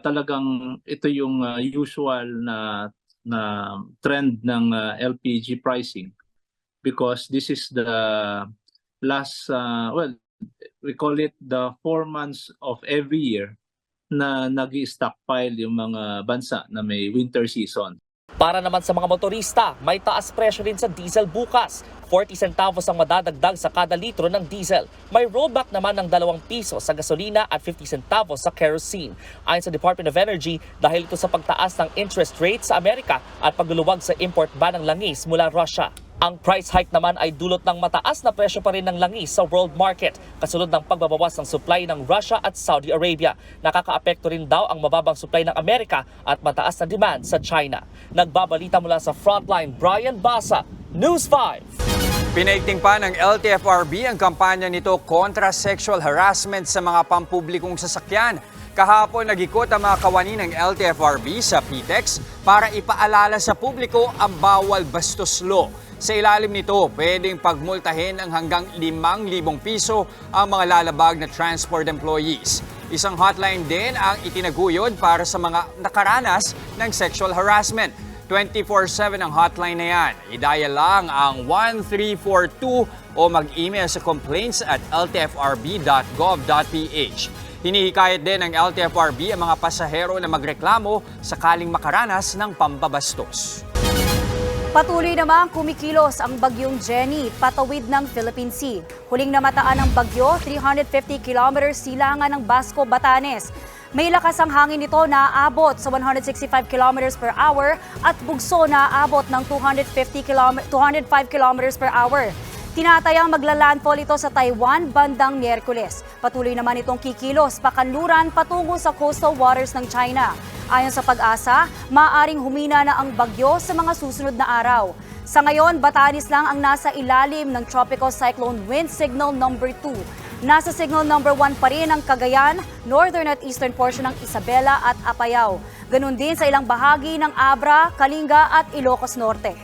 talagang ito yung usual na trend ng LPG pricing because this is the last, we call it the 4 months of every year na nag-stockpile yung mga bansa na may winter season. Para naman sa mga motorista, may taas presyo rin sa diesel bukas. 40 centavos ang madadagdag sa kada litro ng diesel. May rollback naman ng 2 piso sa gasolina at 50 centavos sa kerosene. Ayon sa Department of Energy, dahil ito sa pagtaas ng interest rate sa Amerika at pagluluwag sa import ban ng langis mula Russia. Ang price hike naman ay dulot ng mataas na presyo pa rin ng langis sa world market, kasunod ng pagbabawas ng supply ng Russia at Saudi Arabia. Nakakaapekto rin daw ang mababang supply ng Amerika at mataas na demand sa China. Nagbabalita mula sa Frontline, Brian Basa, News 5. Pinaigting pa ng LTFRB ang kampanya nito kontra sexual harassment sa mga pampublikong sasakyan. Kahapon nag-ikot ang mga kawani ng LTFRB sa PTEX para ipaalala sa publiko ang bawal bastos law. Sa ilalim nito, pwedeng pagmultahin ng hanggang 5,000 piso ang mga lalabag na transport employees. Isang hotline din ang itinaguyod para sa mga nakaranas ng sexual harassment. 24/7 ang hotline na yan. I-dial lang ang 1342 o mag-email sa complaints@ltfrb.gov.ph. Hinihikayat din ng LTFRB ang mga pasahero na magreklamo sakaling makaranas ng pambabastos. Patuloy namang kumikilos ang bagyong Jenny patawid ng Philippine Sea. Huling namataan ng bagyo, 350 kilometers silangan ng Basco, Batanes. May lakas ang hangin nito na aabot sa 165 kilometers per hour at bugso na aabot ng 205 kilometers per hour. Tinatayang maglalandfall ito sa Taiwan bandang Miyerkules. Patuloy naman itong kikilos pakanluran patungo sa coastal waters ng China. Ayon sa Pag-asa, maaaring humina na ang bagyo sa mga susunod na araw. Sa ngayon, Batanes lang ang nasa ilalim ng Tropical Cyclone Wind Signal number 2. Nasa Signal number 1 pa rin ang Cagayan, northern at eastern portion ng Isabela at Apayao. Ganun din sa ilang bahagi ng Abra, Kalinga at Ilocos Norte.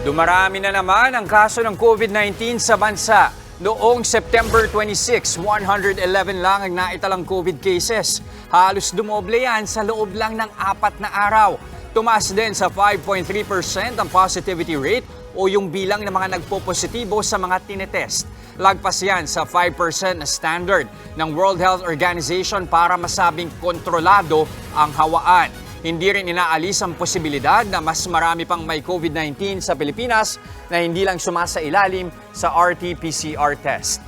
Dumarami na naman ang kaso ng COVID-19 sa bansa. Noong September 26, 111 lang ang naitalang COVID cases. Halos dumoble yan sa loob lang ng 4 na araw. Tumaas din sa 5.3% ang positivity rate o yung bilang ng mga nagpo-positibo sa mga tinetest. Lagpas yan sa 5% na standard ng World Health Organization para masabing kontrolado ang hawaan. Hindi rin inaalis ang posibilidad na mas marami pang may COVID-19 sa Pilipinas na hindi lang sumasailalim sa RT-PCR test.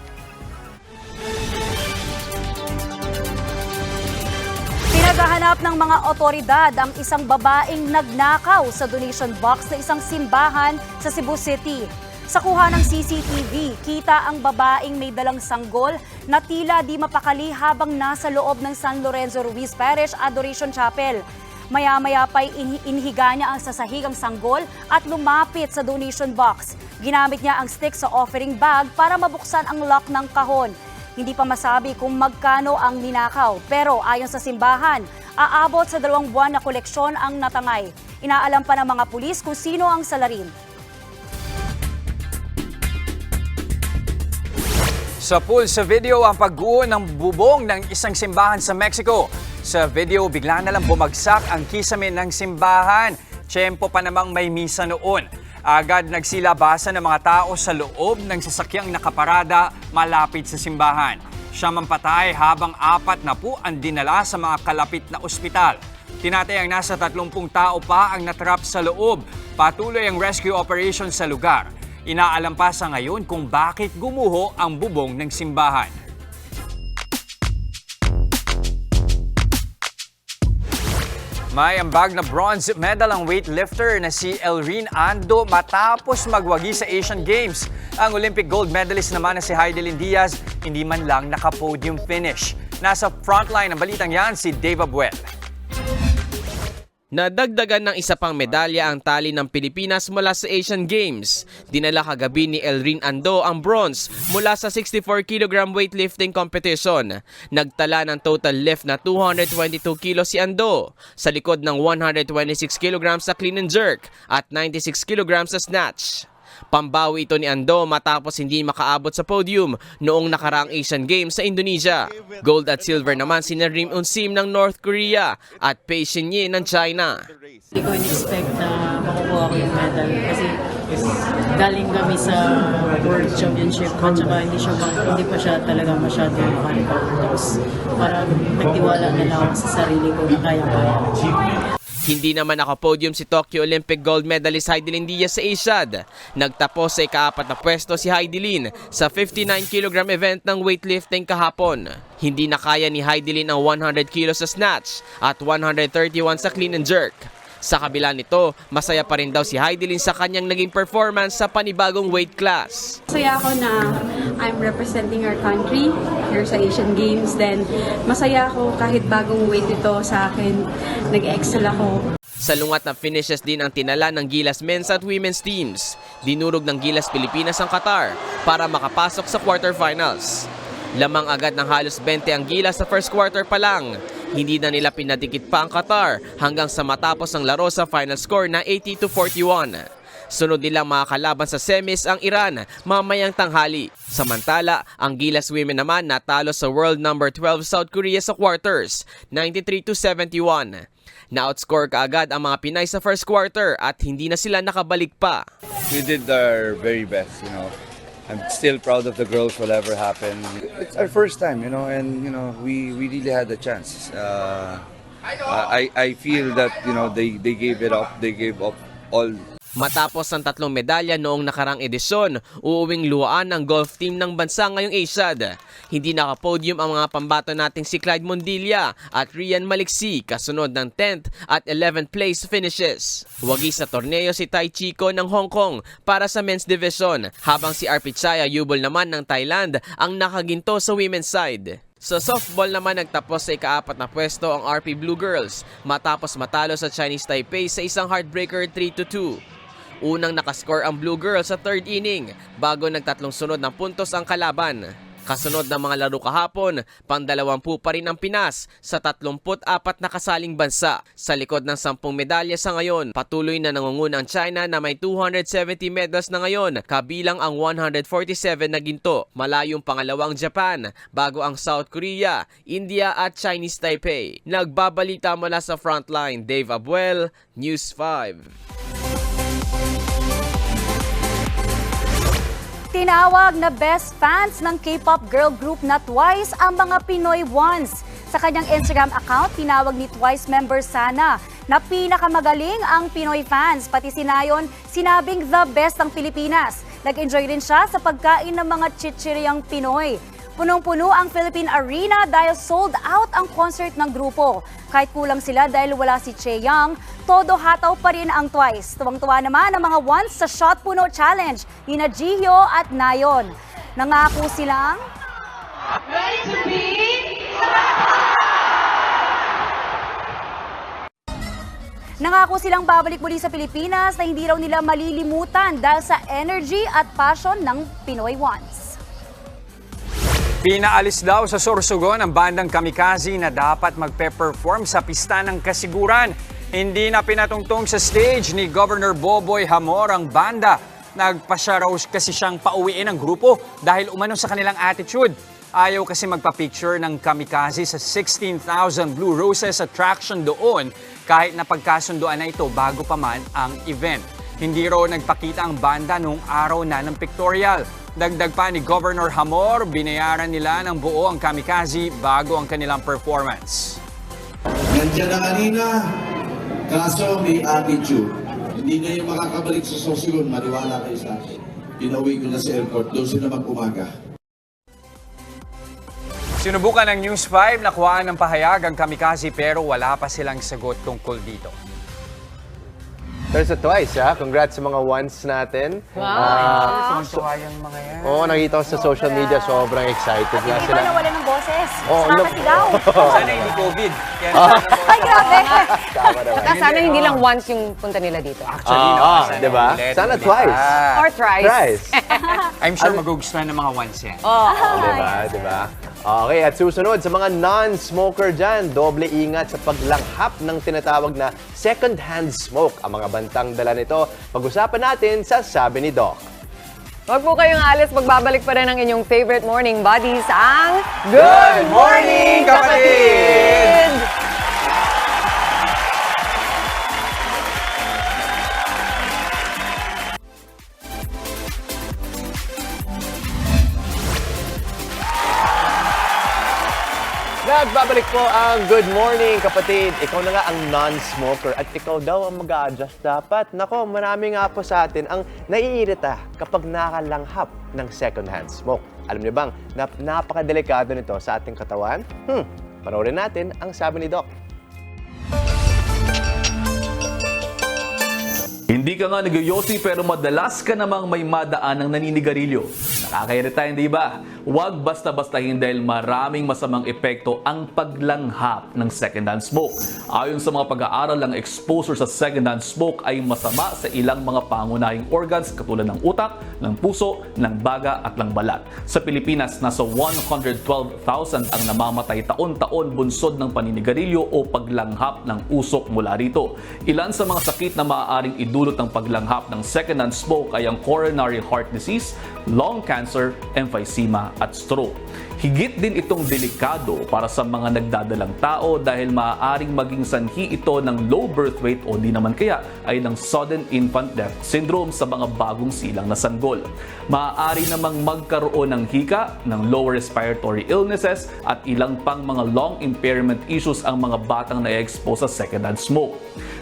Pinaghahanap ng mga otoridad ang isang babaeng nagnakaw sa donation box na isang simbahan sa Cebu City. Sa kuha ng CCTV, kita ang babaeng may dalang sanggol na tila di mapakali habang nasa loob ng San Lorenzo Ruiz Parish Adoration Chapel. Maya-maya pa'y inhiga niya ang sasahigang sanggol at lumapit sa donation box. Ginamit niya ang stick sa offering bag para mabuksan ang lock ng kahon. Hindi pa masabi kung magkano ang ninakaw, pero ayon sa simbahan, aabot sa 2 buwan na koleksyon ang natangay. Inaalam pa ng mga pulis kung sino ang salarin. Sa pool sa video ang pagguho ng bubong ng isang simbahan sa Mexico. Sa video, bigla na lang bumagsak ang kisame ng simbahan. Tiyempo pa namang may misa noon. Agad nagsilabasan ng mga tao sa loob ng sasakyang nakaparada malapit sa simbahan. Siyam ang patay habang 4 na po ang dinala sa mga kalapit na ospital. Tinatayang nasa 30 tao pa ang natrap sa loob. Patuloy ang rescue operation sa lugar. Inaalam pa sa ngayon kung bakit gumuho ang bubong ng simbahan. May ambag na bronze medal ang weightlifter na si Elrin Ando matapos magwagi sa Asian Games. Ang Olympic gold medalist naman na si Heidelin Diaz hindi man lang naka-podium finish. Nasa frontline ng balitang yan si Dave Abuel. Nadagdagan ng isa pang medalya ang tali ng Pilipinas mula sa Asian Games. Dinala kagabi ni Elrin Ando ang bronze mula sa 64 kg weightlifting competition. Nagtala ng total lift na 222 kg si Ando, sa likod ng 126 kg sa clean and jerk at 96 kg sa snatch. Pambawi ito ni Ando matapos hindi makaabot sa podium noong nakaraang Asian Games sa Indonesia. Gold at silver naman si Rim Un-sim ng North Korea at Pei Xinye ng China. Hindi ko in-expect na makukuha ko yung medal kasi galing kami sa World Championship at saka hindi pa siya talaga masyado makakapagpapos. Para magtiwala na lang ako sa sarili ko na kaya-kaya. Hindi naman nakapodium si Tokyo Olympic gold medalist Heidelin Diaz sa ASIAD. Nagtapos sa ika-4 na pwesto si Heidelin sa 59 kg event ng weightlifting kahapon. Hindi na kaya ni Heidelin ang 100 kg sa snatch at 131 sa clean and jerk. Sa kabila nito, masaya pa rin daw si Heidelin sa kanyang naging performance sa panibagong weight class. Masaya ako na I'm representing our country here sa Asian Games. Then masaya ako kahit bagong weight ito sa akin, nag-excel ako. Salungat na finishes din ang tinala ng Gilas men's at women's teams. Dinurog ng Gilas Pilipinas ang Qatar para makapasok sa quarterfinals. Lamang agad ng halos 20 ang Gilas sa first quarter pa lang. Hindi na nila pinadikit pa ang Qatar hanggang sa matapos ang laro sa final score na 80-41. Sunod nilang mga kalaban sa semis ang Iran mamayang tanghali. Samantala, ang Gilas women naman natalo sa world number 12 South Korea sa quarters, 93-71. Na-outscore kaagad ang mga Pinay sa first quarter at hindi na sila nakabalik pa. We did our very best, you know. I'm still proud of the girls, whatever happened. It's our first time, you know, and, you know, we really had a chance. I feel that, you know, they gave it up. They gave up all. Matapos ang 3 medalya noong nakarang edisyon, uuwing luwaan ng golf team ng bansa ngayong ASIAD. Hindi nakapodium ang mga pambato nating si Clyde Mondilla at Rian Maliksi kasunod ng 10th at 11th place finishes. Wagi sa torneo si Tai Chico ng Hong Kong para sa men's division, habang si Arpichaya Yubol naman ng Thailand ang nakaginto sa women's side. Sa softball naman nagtapos sa ika-4 na pwesto ang RP Blue Girls matapos matalo sa Chinese Taipei sa isang heartbreaker 3-2. Unang nakascore ang Blue Girls sa 3rd inning bago nagtatlong sunod ng puntos ang kalaban. Kasunod ng mga laro kahapon, pang-20 pa rin ang Pinas sa 34 na kasaling bansa. Sa likod ng 10 medalya sa ngayon, patuloy na nangunguna ang China na may 270 medals na ngayon, kabilang ang 147 na ginto. Malayong pangalawang Japan, bago ang South Korea, India at Chinese Taipei. Nagbabalita mula sa Frontline, Dave Abuel, News 5. Tinawag na best fans ng K-pop girl group na Twice ang mga Pinoy ones. Sa kanyang Instagram account, tinawag ni Twice member Sana na pinakamagaling ang Pinoy fans. Pati si Nayon, sinabing the best ang Pilipinas. Nag-enjoy rin siya sa pagkain ng mga chichiryang Pinoy. Punong-puno ang Philippine Arena dahil sold out ang concert ng grupo. Kahit kulang sila dahil wala si Chaeyoung, todo hataw pa rin ang Twice. Tuwang-tuwa naman ang mga ones sa Shot Puno Challenge ni Jihyo at Nayon. Nangako silang ready to be Nangako silang babalik muli sa Pilipinas na hindi raw nila malilimutan dahil sa energy at passion ng Pinoy ones. Pinaalis daw sa Sorsogon ang bandang Kamikaze na dapat magpe-perform sa pista ng kasiguran. Hindi na pinatungtong sa stage ni Governor Boboy Hamor ang banda. Nagpasya raw kasi siyang pauwiin ang grupo dahil umano sa kanilang attitude. Ayaw kasi magpa-picture ng Kamikaze sa 16,000 Blue Roses attraction doon kahit na pagkasunduan na ito bago pa man ang event. Hindi raw nagpakita ang banda noong araw na ng pictorial. Dagdag pa ni Governor Hamor, binayaran nila ng buo ang Kamikaze bago ang kanilang performance. Nandiyan na kanina, kaso may attitude. Hindi na yung makakabalik sa Sorsogon, maniwala kayo sa akin. Pinauwi ko na sa airport, doon sila mag-umaga. Sinubukan ng News 5 na kuhaan ng pahayag ang Kamikaze pero wala pa silang sagot tungkol dito. There's a Twice, ha? Congrats sa mga ones natin. Wow! Tuwa yung mga yan. Oo, nakita ko sa social media, sobrang excited At nga hindi sila. pa nawala ng boses. Oo, Nakakasigaw. Sana hindi COVID. Kaya Ay, grabe! Saka sana hindi lang once yung punta nila dito. Actually, diba? Sana twice. Or thrice. Thrice. I'm sure magugustuhan ng mga ones yan. Diba? Okay, at susunod sa mga non-smoker dyan, doble ingat sa paglanghap ng tinatawag na second-hand smoke. Ang mga bantang dala nito, pag-usapan natin sa Sabi ni Doc. Huwag po kayong alis, magbabalik pa rin ang inyong favorite morning buddies, ang Good Morning, Kapatid! Nagbabalik po ang Good Morning, kapatid. Ikaw na nga ang non-smoker at ikaw daw ang mag-a-adjust dapat. Nako, marami nga po sa atin ang naiirita kapag nakalanghap ng second-hand smoke. Alam niyo bang, napakadelikado nito sa ating katawan? Panoorin natin ang sabi ni Doc. Hindi ka nga nagyoyosi pero madalas ka namang may madaan ng naninigarilyo. Nakakairita, hindi ba? Huwag basta-bastahin dahil maraming masamang epekto ang paglanghap ng second-hand smoke. Ayon sa mga pag-aaral, ang exposure sa second-hand smoke ay masama sa ilang mga pangunahing organs katulad ng utak, ng puso, ng baga at ng balat. Sa Pilipinas, nasa 112,000 ang namamatay taon-taon bunsod ng paninigarilyo o paglanghap ng usok mula rito. Ilan sa mga sakit na maaaring idulot ng paglanghap ng second-hand smoke ay ang coronary heart disease, lung cancer, emphysema at stroke. Higit din itong delikado para sa mga nagdadalang tao dahil maaaring maging sanhi ito ng low birth weight o di naman kaya ay ng sudden infant death syndrome sa mga bagong silang na sanggol. Maaari namang magkaroon ng hika, ng lower respiratory illnesses at ilang pang mga lung impairment issues ang mga batang na-expose sa second-hand smoke.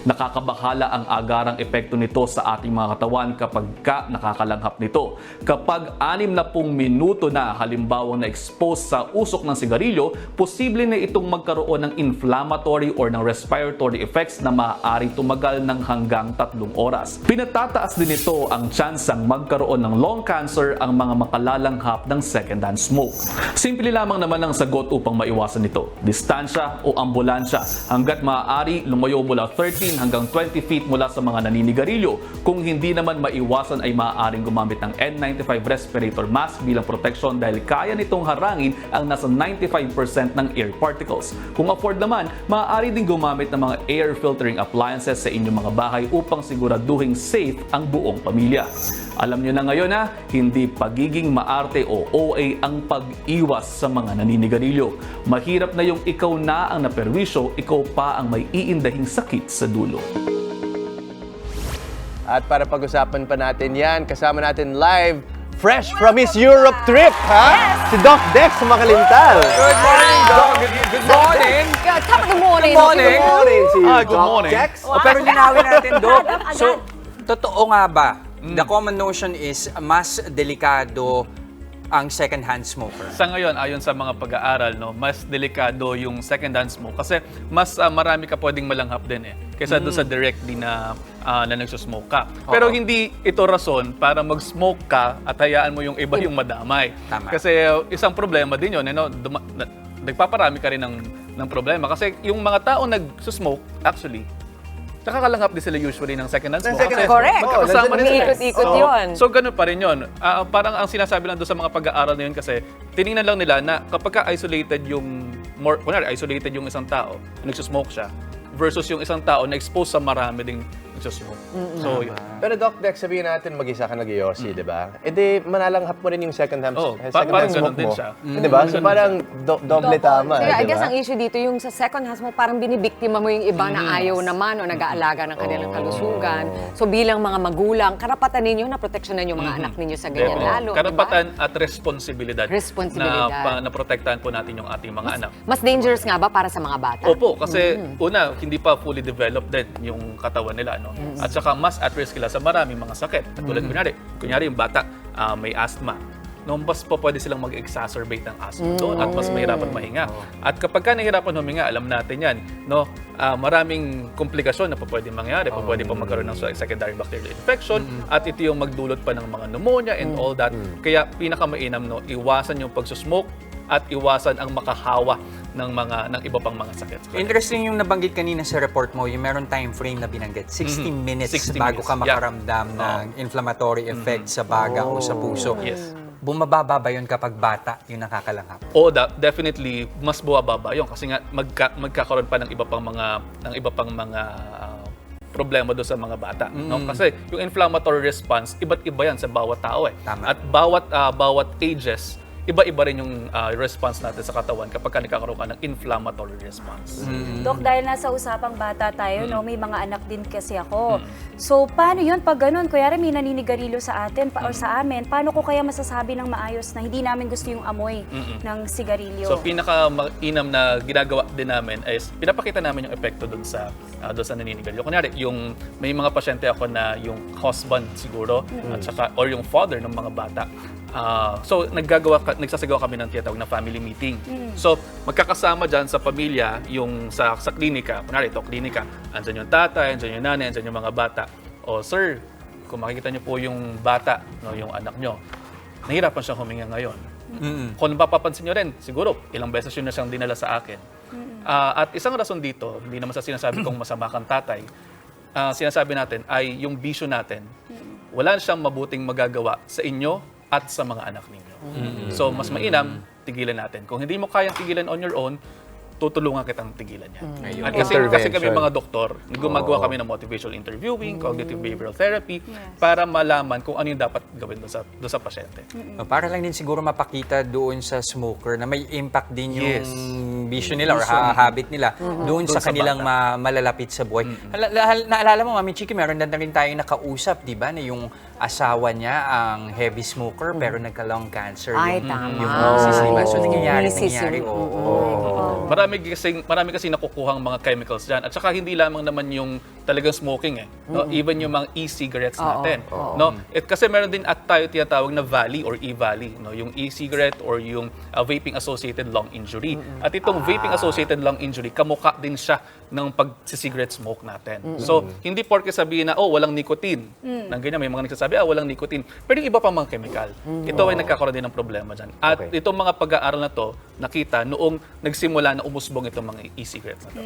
Nakakabahala ang agarang epekto nito sa ating mga katawan kapag nakakalanghap nito. Kapag 60 minuto na halimbawang na-expose sa usok ng sigarilyo, posible na itong magkaroon ng inflammatory or ng respiratory effects na maaaring tumagal ng hanggang 3 oras. Pinatataas din ito ang tsansang magkaroon ng lung cancer ang mga makalalanghap ng second-hand smoke. Simple lamang naman ang sagot upang maiwasan ito. Distansya o ambulansya. Hanggat maaari, lumayo mula 13 hanggang 20 feet mula sa mga naninigarilyo. Kung hindi naman maiwasan ay maaaring gumamit ng N95 respirator mask bilang protection dahil kaya nitong harangin ang nasa 95% ng air particles. Kung afford naman, maaari din gumamit ng mga air filtering appliances sa inyong mga bahay upang siguraduhing safe ang buong pamilya. Alam nyo na ngayon na hindi pagiging maarte o OA ang pag-iwas sa mga naninigarilyo. Mahirap na yung ikaw na ang naperwisyo, ikaw pa ang may iindahing sakit sa dulo. At para pag-usapan pa natin yan, kasama natin live, fresh from his Europe trip, ha? Yes. Si Doc Dex Makalintal. Good morning, Doc. Good morning. Top of the morning. Good morning. Good morning, si Good Doc morning. Dex. Pero linawin natin, Doc. So, totoo nga ba? The common notion is mas delikado ang second-hand smoker. Sa ngayon, ayon sa mga pag-aaral, no, mas delikado yung second-hand smoke kasi mas marami ka pwedeng malanghap din kaysa doon sa directly na nagsusmoke ka. Pero hindi ito rason para mag-smoke ka at hayaan mo yung iba yung madamay. Tama. Kasi isang problema din yun, nagpaparami ka rin ng problema. Kasi yung mga tao nagsusmoke, actually, nakakalanghap din sila usually ng second-hand smoke. Correct. Magkakasama rin sila. Ikot-ikot yun. So, ganun pa rin yun. Parang ang sinasabi lang doon sa mga pag-aaral na yun kasi, tinignan lang nila na kapag isolated yung, isolated yung isang tao, nagsusmoke siya, versus yung isang tao na exposed sa marami ding nagsusmoke. So, yun. Pero Doc Dex, sabihin natin mag-isa ka nag-iossi, di ba? E di, manalanghap mo rin yung second-hand parang smoke ganun din mo. siya. Di ba? So parang doble tama. Kaya I di guess ba? ang issue dito yung sa second-hand smoke, parang binibiktima mo yung iba na ayaw naman o nag-aalaga ng kanilang kalusugan. So bilang mga magulang, karapatan ninyo na proteksyonan yung mga anak ninyo sa ganyan lalo. Karapatan at responsibilidad. Responsibilidad. Na protektahan po natin yung ating mga anak. Mas dangerous nga ba para sa mga bata? Opo, kasi una, hindi pa fully developed din yung katawan nila. No? At saka mas at risk sila sa maraming mga sakit. Katulad kunyari yung bata may asthma. No, mas po pwede silang mag-exacerbate ng asthma doon at mas mahirapan mahinga. At kapag ka nahihirapan huminga, alam natin yan, no? Maraming komplikasyon na po pwede mangyari. Pwede po magkaroon ng secondary bacterial infection at ito yung magdulot pa ng mga pneumonia and all that. Kaya pinakamainam, no, iwasan yung pagsusmoke at iwasan ang makahawa ng iba pang mga sakit. Interesting yung nabanggit kanina sa report mo, yung meron time frame na binanggit. 60 minutes bago ka makaramdam ng inflammatory effect sa baga o sa puso. Yes. Bumababa ba yun kapag bata yung nakakalanghap? Oo, definitely mas bumababa yun kasi nga magkakaroon pa ng iba pang mga problema doon sa mga bata, no? Kasi yung inflammatory response iba't iba yan sa bawat tao Tama. At bawat ages iba-iba rin yung response natin sa katawan kapag nagkakaroon ka ng inflammatory response. Dok, dahil nasa usapang bata tayo, no, may mga anak din kasi ako. So, paano yun pag ganun? Kuyari may naninigarilyo sa atin or sa amin, paano ko kaya masasabi ng maayos na hindi namin gusto yung amoy ng sigarilyo? So, pinaka-inam na ginagawa din namin is pinapakita namin yung epekto doon sa naninigarilyo. Kunyari, yung may mga pasyente ako na yung husband siguro at saka, or yung father ng mga bata. So, nagsasagawa kami ng tinatawag na family meeting. So, magkakasama dyan sa pamilya, yung sa klinika, kunwari ito, klinika, andyan yung tatay, andyan yung nanay, andyan yung mga bata. O, sir, kung makikita niyo po yung bata, no, yung anak niyo, nahirapan siyang huminga ngayon. Kung mapapansin niyo rin, siguro, ilang beses yun na siyang dinala sa akin. At isang rason dito, hindi naman sa sinasabi kong masama kang tatay, sinasabi natin ay yung bisyo natin, wala siyang mabuting magagawa sa inyo at sa mga anak ninyo. So, mas mainam, tigilan natin. Kung hindi mo kayang tigilan on your own, tutulungan kitang tigilan yan. At kasi kami mga doktor, gumagawa kami ng motivational interviewing, cognitive behavioral therapy, para malaman kung ano yung dapat gawin doon sa pasyente. Para lang din siguro mapakita doon sa smoker na may impact din yung bisyo nila or habit nila doon sa kanilang malalapit sa buhay. Naalala mo, Mami Chiki, meron na rin tayong nakausap, di ba, na yung asawa niya ang heavy smoker pero nagka-lung cancer. Ay, tama. So, nangyayari. Marami kasi nakukuhang mga chemicals dyan. At saka hindi lamang naman yung talagang smoking no? Even yung mga e-cigarettes natin. No? Kasi meron din at tayo tinatawag na VALI or e-VALI. No? Yung e-cigarette or yung vaping-associated lung injury. At itong vaping-associated lung injury, kamukha din siya ng pag-cigarette smoke natin. So, hindi porke sabihin na, walang nicotine. Nang ganyan, may mga nagsasabi, walang nicotine. Pero yung iba pa mga chemical. Ito ay nagkakaroon din ng problema dyan. At itong mga pag-aaral na to, nakita noong nagsimula na umusbong itong mga e-cigarettes na to.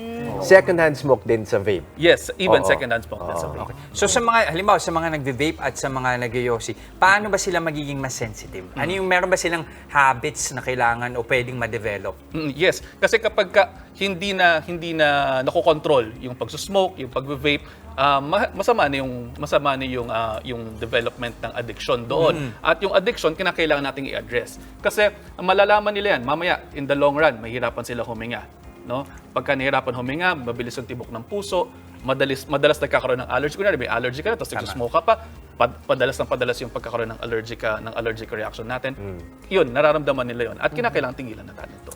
Second-hand smoke din sa vape? Yes, even second-hand smoke din sa vape. So sa mga, halimbawa sa mga nagve-vape at sa mga nag-yosi, paano ba sila magiging mas sensitive? Ano yung meron ba silang habits na kailangan o pwedeng ma-develop? Yes, kasi kapag hindi na nakokontrol yung pagsusmoke, yung pagve-vape, masama na yung development ng addiction doon. At yung addiction, kinakailangan nating i-address. Kasi malalaman nila yan, mamaya, in the long run, mahirapan sila huminga. No? Pagka nahirapan huminga, mabilis yung tibok ng puso, madalas nagkakaroon ng allergy. Kunyari, may allergy ka na, tapos nagsusmoke ka pa, padalas yung pagkakaroon ng allergic reaction natin. Yun, nararamdaman nila yun. At kinakailangan tigilan na natin ito.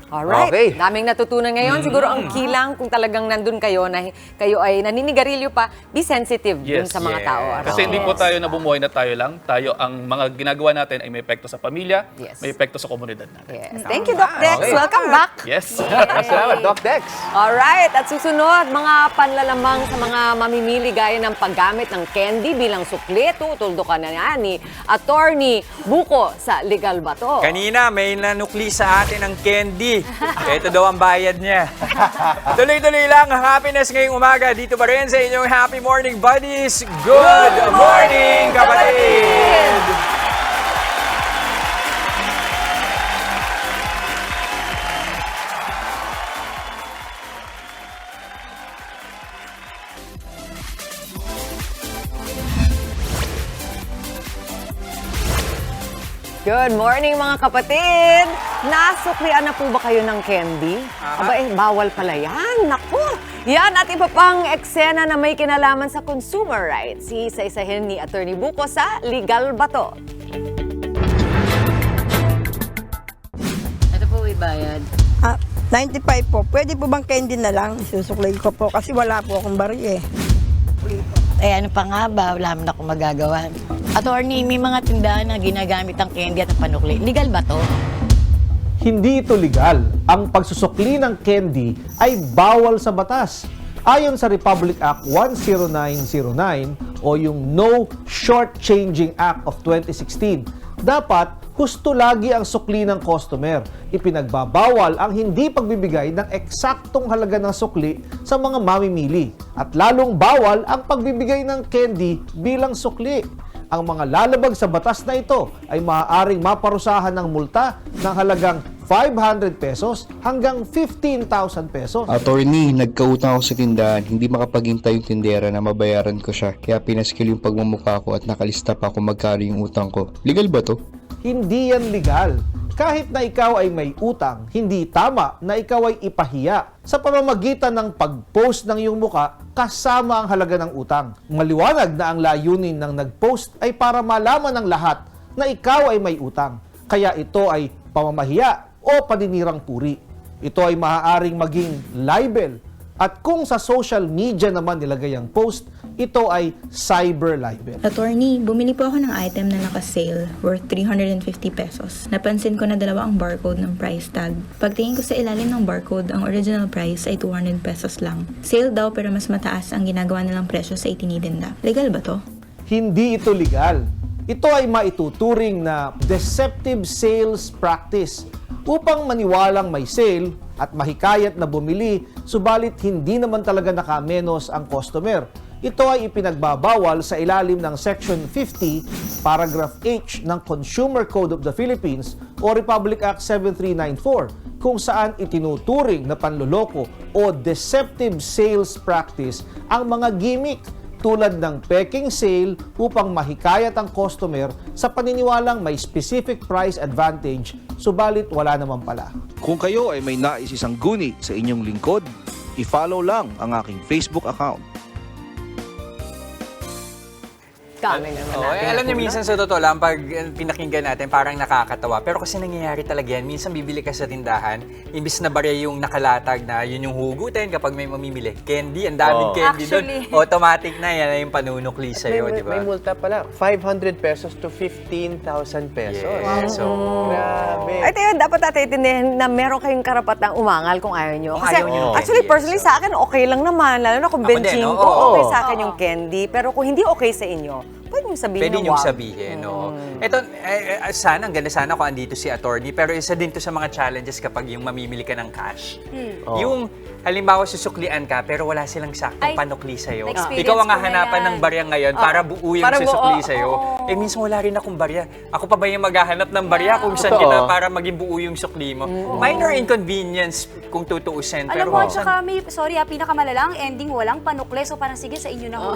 Alright. Okay. Daming natutunan ngayon. Siguro ang kilang kung talagang nandun kayo na kayo ay naninigarilyo pa, be sensitive dun sa mga tao. Kasi hindi po tayo nabumuhay na tayo lang. Ang mga ginagawa natin ay may epekto sa pamilya, may epekto sa komunidad natin. Thank you, Doc Dex. Welcome back. Yes. Salamat, Doc Dex. Alright. At susunod, mga panlalamang sa mga mamimili gaya ng paggamit ng candy bilang sukli. Tutuldukan na ni Attorney Buko sa Legal Bato. Kanina, may nanukli sa atin ng candy. Ito daw ang bayad niya. Tuloy-tuloy lang ang happiness ngayong umaga. Dito pa rin sa inyong Happy Morning Buddies. Good morning, kapatid! Good morning mga kapatid! Nasuklian na po ba kayo ng candy? Aba bawal pala yan. Naku! Yan at iba pang eksena na may kinalaman sa consumer rights. Isa-isahin ni Attorney Buko sa Legal Bato. Ito po ibayad. 95 po. Pwede po bang candy na lang? Susuklay ko po kasi wala po akong bari eh. Ano pa nga ba? Wala naman ako magagawa. Attorney, may mga tindahan na ginagamit ang candy at ang panukli. Legal ba to? Hindi ito legal. Ang pagsusukli ng candy ay bawal sa batas. Ayon sa Republic Act 10909 o yung No Shortchanging Act of 2016, dapat husto lagi ang sukli ng customer. Ipinagbabawal ang hindi pagbibigay ng eksaktong halaga ng sukli sa mga mamimili. At lalong bawal ang pagbibigay ng candy bilang sukli. Ang mga lalabag sa batas na ito ay maaaring maparusahan ng multa ng halagang 500 pesos hanggang 15,000 pesos. Attorney, nagkautang ako sa tindahan. Hindi makapaghintay yung tindera na mabayaran ko siya. Kaya pinaskil yung pagmumukha ko at nakalista pa kung magkano yung utang ko. Legal ba to? Hindi yan legal. Kahit na ikaw ay may utang, hindi tama na ikaw ay ipahiya sa pamamagitan ng pag-post ng iyong muka kasama ang halaga ng utang. Maliwanag na ang layunin ng nag-post ay para malaman ng lahat na ikaw ay may utang. Kaya ito ay pamamahiya o paninirang puri. Ito ay maaaring maging libel. At kung sa social media naman nilagay ang post, ito ay cyber libel. Attorney, bumili po ako ng item na naka-sale worth 350 pesos. Napansin ko na dalawa ang barcode ng price tag. Pagtingin ko sa ilalim ng barcode, ang original price ay 200 pesos lang. Sale daw pero mas mataas ang ginagawa nilang presyo sa itinitinda. Legal ba to? Hindi ito legal. Ito ay maituturing na deceptive sales practice upang maniwalang may sale at mahikayat na bumili, subalit hindi naman talaga nakamenos ang customer. Ito ay ipinagbabawal sa ilalim ng Section 50, Paragraph H ng Consumer Code of the Philippines o Republic Act 7394, kung saan itinuturing na panloloko o deceptive sales practice ang mga gimmick tulad ng peking sale upang mahikayat ang customer sa paniniwalang may specific price advantage, subalit wala naman pala. Kung kayo ay may nais isang guni sa inyong lingkod, i-follow lang ang aking Facebook account. Alam niyo, minsan sa totoo lang, pag pinakinggan natin, parang nakakatawa. Pero kasi nangyayari talaga yan. Minsan bibili ka sa tindahan, imbis na barya yung nakalatag na yun yung hugutin kapag may mamimili. Candy, ang daming candy doon. Automatic na yan yung panunukli sa'yo, di ba? May multa pala. 500 pesos to 15,000 pesos. Yes. So, grabe. Ay, tayo, dapat natin na meron kayong karapatang umangal kung ayaw nyo. Kung Kasi ayaw nyo ng actually, candy, personally sa akin, okay lang naman. Lalo na kung Ako din, benching oo. ko, okay sa akin yung candy. Pero kung hindi okay sa inyo, pwede nyo sabihin pwede na niyong wag. sabihin, no? Ito, sana, ang ganda sana kung andito si attorney, pero isa din to sa mga challenges kapag yung mamimili ka ng cash. Yung, halimbawa, susuklian ka, pero wala silang saktong panukli sa'yo. Ikaw ang hahanapan ng barya ngayon para buo yung susukli sa'yo. Eh, minsan wala rin akong barya. Ako pa ba yung maghahanap ng barya kung saan kita para maging buo yung sukli mo? Minor inconvenience kung tutuusin. Alam mo, tsaka may, sorry pinakamalala, ang ending walang panukli, so parang sige sa inyo na ho.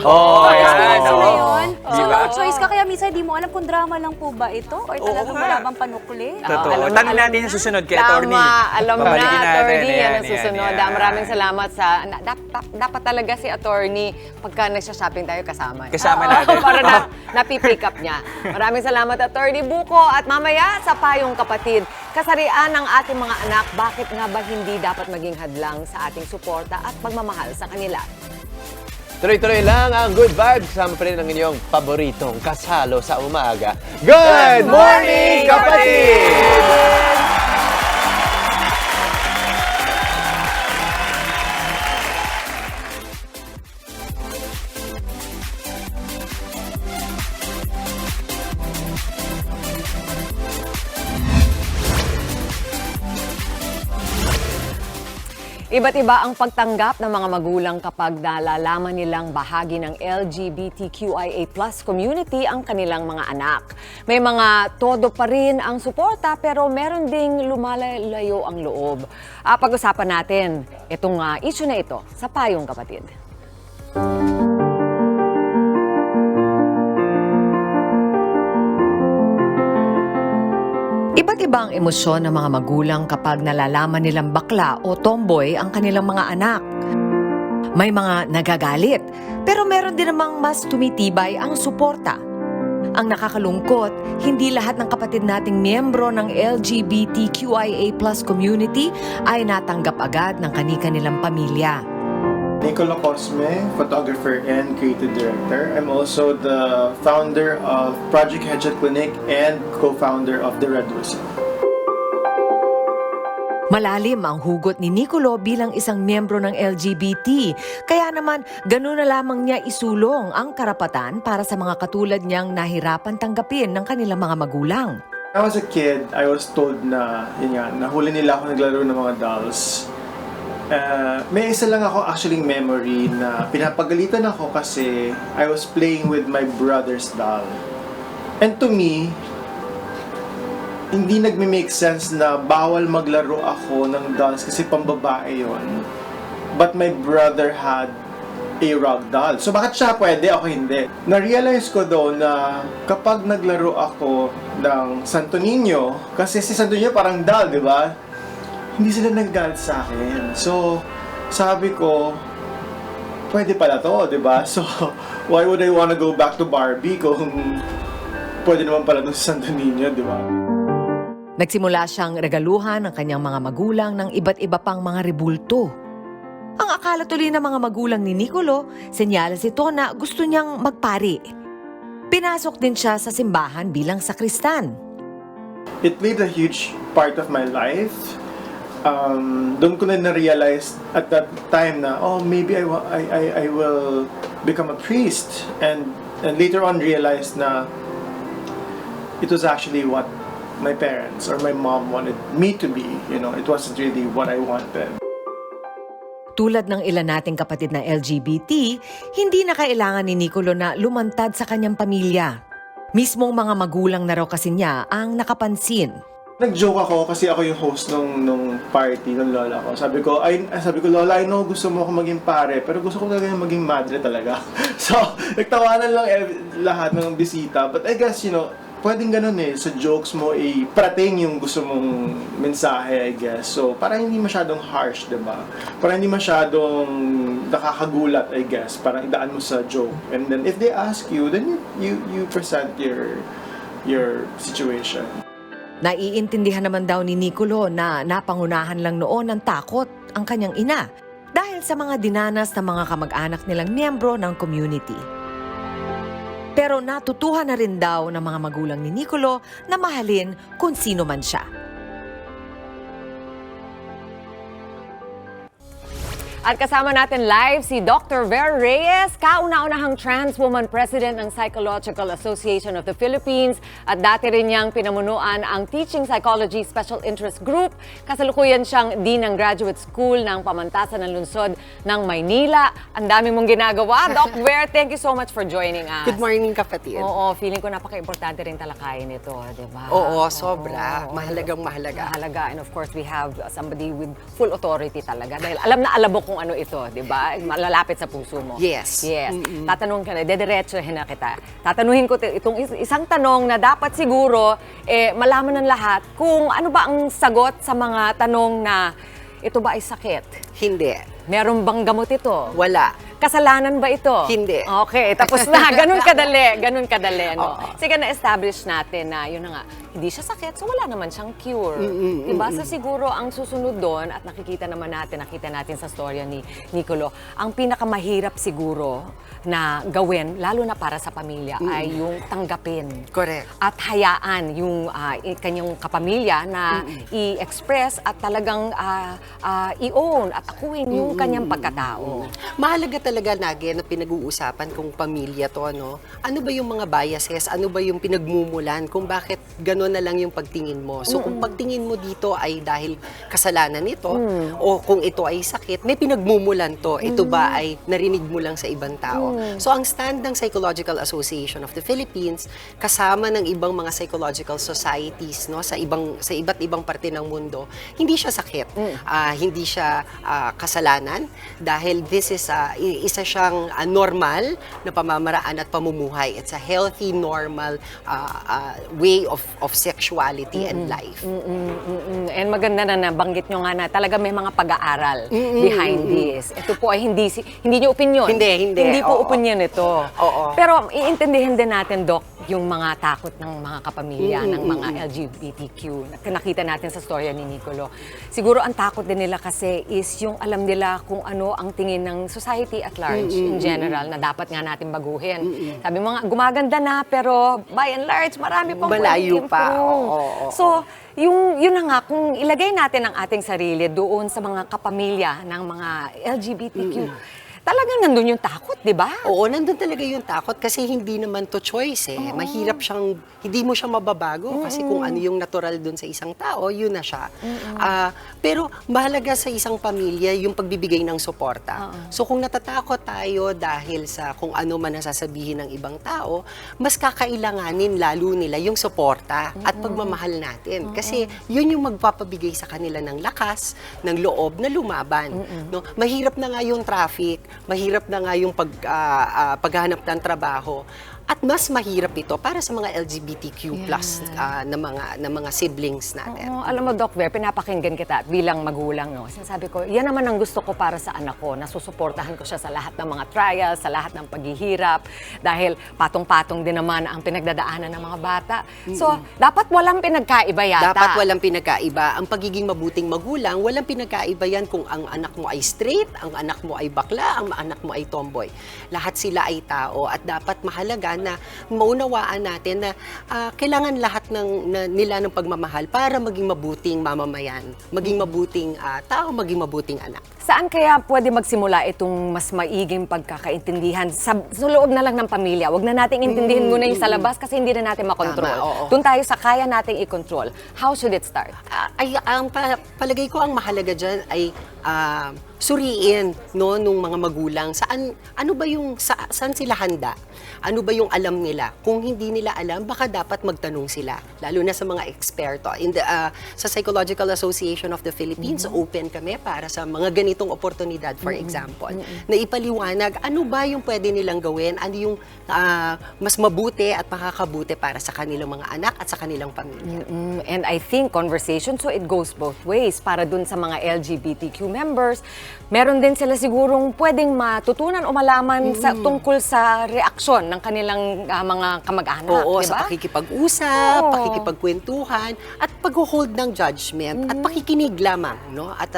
Ayan. Na yun. So, Diba? no choice ka, kaya minsan di mo alam kung drama lang po ba ito or talagang wala bang panukli. Totoo. Tanong natin yung susunod kay attorney. Alam na, Babalikin natin. attorney, yan ang Ayan, susunod. yan. Maraming salamat sa, dapat talaga si attorney, pagka nagsha-shopping tayo, kasama. Kasama natin. Para napipick up niya. Maraming salamat, attorney Buko. At mamaya, sa Payong Kapatid, kasarian ng ating mga anak, bakit nga ba hindi dapat maging hadlang sa ating suporta at pagmamahal sa kanila? Tuloy-tuloy lang ang good vibes. Kasama pa rin ang inyong paboritong kasalo sa umaga. Good morning, kapatid! Iba't iba ang pagtanggap ng mga magulang kapag nalalaman nilang bahagi ng LGBTQIA+ community ang kanilang mga anak. May mga todo pa rin ang suporta pero meron ding lumalayo ang loob. Pag-usapan natin itong issue na ito sa Payong Kapatid. Iba't iba ang emosyon ng mga magulang kapag nalalaman nilang bakla o tomboy ang kanilang mga anak. May mga nagagalit, pero meron din namang mas tumitibay ang suporta. Ang nakakalungkot, hindi lahat ng kapatid nating miyembro ng LGBTQIA+ community ay natanggap agad ng kani-kanilang pamilya. Nicola Cosme, photographer and creative director. I'm also the founder of Project Headshot Clinic and co-founder of the Red Whistle. Malalim ang hugot ni Nicolo bilang isang miyembro ng LGBT. Kaya naman, ganun na lamang niya isulong ang karapatan para sa mga katulad niyang nahirapan tanggapin ng kanilang mga magulang. When I was a kid, I was told na, nahuli nila ako naglaro ng mga dolls. May isa lang ako actually memory na pinapagalitan ako kasi I was playing with my brother's doll. And to me, hindi nagme-make sense na bawal maglaro ako ng dolls kasi pambabae yon. But my brother had a rag doll. So bakit siya pwede, ako hindi? Na-realize ko daw na kapag naglaro ako ng Santo Niño, kasi si Santo Niño parang doll, di ba? Hindi sila nag-galit sa akin. So, sabi ko, pwede pala to, di ba? So, why would I wanna go back to Barbie kung pwede naman pala to sa Santo Niño, di ba? Nagsimula siyang regaluhan ng kanyang mga magulang ng iba't iba pang mga rebulto. Ang akala tuloy ng mga magulang ni Nicolo, senyales ito na gusto niyang magpari. Pinasok din siya sa simbahan bilang sakristan. It played a huge part of my life. Doon ko na na-realize at that time na, oh, maybe I will become a priest. And later on realized na it was actually what my parents or my mom wanted me to be. You know, it wasn't really what I wanted. Tulad ng ilan nating kapatid na LGBT, hindi na kailangan ni Nicolo na lumantad sa kanyang pamilya. Mismong mga magulang na raw kasi niya ang nakapansin. Nag-joke ako kasi ako yung host nung party ng lola ko. Sabi ko, Lola, I know gusto mo ako maging pare, pero gusto ko talaga maging madre talaga. So, nagtawanan lang lahat ng bisita. But I guess, you know, pwedeng ganun sa jokes mo, parating yung gusto mong mensahe, I guess. So, parang hindi masyadong harsh, diba? Parang hindi masyadong nakakagulat, I guess. Parang idaan mo sa joke. And then, if they ask you, then you present your situation. Naiintindihan naman daw ni Nicolo na napangunahan lang noon ng takot ang kanyang ina dahil sa mga dinanas ng mga kamag-anak nilang miyembro ng community. Pero natutuhan na rin daw ng mga magulang ni Nicolo na mahalin kung sino man siya. At kasama natin live si Dr. Ver Reyes, kauna-unahang trans woman president ng Psychological Association of the Philippines at dati rin niyang pinamunuan ang Teaching Psychology Special Interest Group. Kasalukuyan siyang Dean ng Graduate School ng Pamantasan ng Lungsod ng Maynila. Ang dami mong ginagawa. Doc Ver, thank you so much for joining us. Good morning, kapatid. Oo, feeling ko napaka-importante rin talakayin ito, di ba? Oo, sobra. Mahalagang mahalaga. Mahalaga. And of course, we have somebody with full authority talaga. Dahil alam na alabok kung ano ito, di ba? Malalapit sa puso mo. Yes. Yes. Tatanungin ka na, dediretsohin na kita. Tatanungin ko itong isang tanong na dapat siguro malaman ng lahat kung ano ba ang sagot sa mga tanong na ito ba ay sakit? Hindi. Meron bang gamot ito? Wala. Kasalanan ba ito? Hindi. Okay, tapos na. Ganun kadali. Ganun kadali. No? Sige, na-establish natin na yun na nga, hindi siya sakit, so wala naman siyang cure. Diba? So siguro ang susunod doon, at nakita natin sa storya ni Nicolo, ang pinakamahirap siguro na gawin, lalo na para sa pamilya, ay yung tanggapin. Correct. At hayaan yung kanyang kapamilya na i-express at talagang i-own at akuin yung kanyang pagkatao. Mahalaga talaga lagi na pinag-uusapan kung pamilya to, no? Ano ba yung mga biases? Ano ba yung pinagmumulan kung bakit gano'n na lang yung pagtingin mo? So kung pagtingin mo dito ay dahil kasalanan nito o kung ito ay sakit, may pinagmumulan to. Ito ba ay narinig mo lang sa ibang tao? So ang stand ng Psychological Association of the Philippines kasama ng ibang mga psychological societies, no, sa iba't ibang parte ng mundo, hindi siya sakit. Hindi siya kasalanan dahil this is isa siyang normal na pamamaraan at pamumuhay. It's a healthy, normal way of sexuality and life. And maganda na nabanggit nyo nga na talaga may mga pag-aaral behind this. Ito po ay hindi niyo opinion. Hindi po opinion ito. Pero iintindihin din natin, Doc, yung mga takot ng mga kapamilya, ng mga LGBTQ. Nakita natin sa storya ni Nicolo. Siguro ang takot din nila kasi is yung alam nila kung ano ang tingin ng society at large in general na dapat nga natin baguhin. Sabi mo nga, gumaganda na pero by and large, marami pang malayo pa. So, yun na nga, kung ilagay natin ang ating sarili doon sa mga kapamilya ng mga LGBTQ, talagang nandun yung takot, di ba? Oo, nandun talaga yung takot kasi hindi naman to choice eh. Mahirap siyang, hindi mo siya mababago kasi kung ano yung natural dun sa isang tao, yun na siya. Pero mahalaga sa isang pamilya yung pagbibigay ng suporta. So kung natatakot tayo dahil sa kung ano man nasasabihin ng ibang tao, mas kakailanganin lalo nila yung suporta at pagmamahal natin. Kasi yun yung magpapabigay sa kanila ng lakas, ng loob na lumaban. No? Mahirap na nga yung traffic, mahirap na nga yung paghahanap ng trabaho. At mas mahirap ito para sa mga LGBTQ+ na mga siblings natin. Oo, alam mo, Doc Ver, pinapakinggan kita bilang magulang, no? Sinasabi ko, yan naman ang gusto ko para sa anak ko. Nasusuportahan ko siya sa lahat ng mga trials, sa lahat ng paghihirap, dahil patong-patong din naman ang pinagdadaanan ng mga bata. So, dapat walang pinagkaiba yata. Dapat walang pinagkaiba. Ang pagiging mabuting magulang, walang pinagkaiba yan kung ang anak mo ay straight, ang anak mo ay bakla, ang anak mo ay tomboy. Lahat sila ay tao at dapat mahalaga na maunawaan natin na kailangan lahat nila ng pagmamahal para maging mabuting mamamayan, maging mabuting tao, maging mabuting anak. Saan kaya pwede magsimula itong mas maiging pagkakaintindihan sa loob na lang ng pamilya? Huwag na nating intindihin muna yung sa labas kasi hindi na natin makontrol. Doon tayo sa kaya nating i-control. How should it start? Palagay ko ang mahalaga dyan ay suriin nung mga magulang saan sila handa. Ano ba yung alam nila? Kung hindi nila alam, baka dapat magtanong sila, lalo na sa mga eksperto. Sa Psychological Association of the Philippines, open kami para sa mga ganitong oportunidad, for example, na ipaliwanag ano ba yung pwede nilang gawin, ano yung mas mabuti at makakabuti para sa kanilang mga anak at sa kanilang pamilya. And I think conversation, so it goes both ways. Para dun sa mga LGBTQ members, meron din sila sigurong pwedeng matutunan o malaman tungkol sa reaksyon ng kanilang mga kamag-anak. Oo, diba? sa pakikipag-usap, pakikipagkwentuhan, at pag-hold ng judgment, at pakikinig lamang. No? At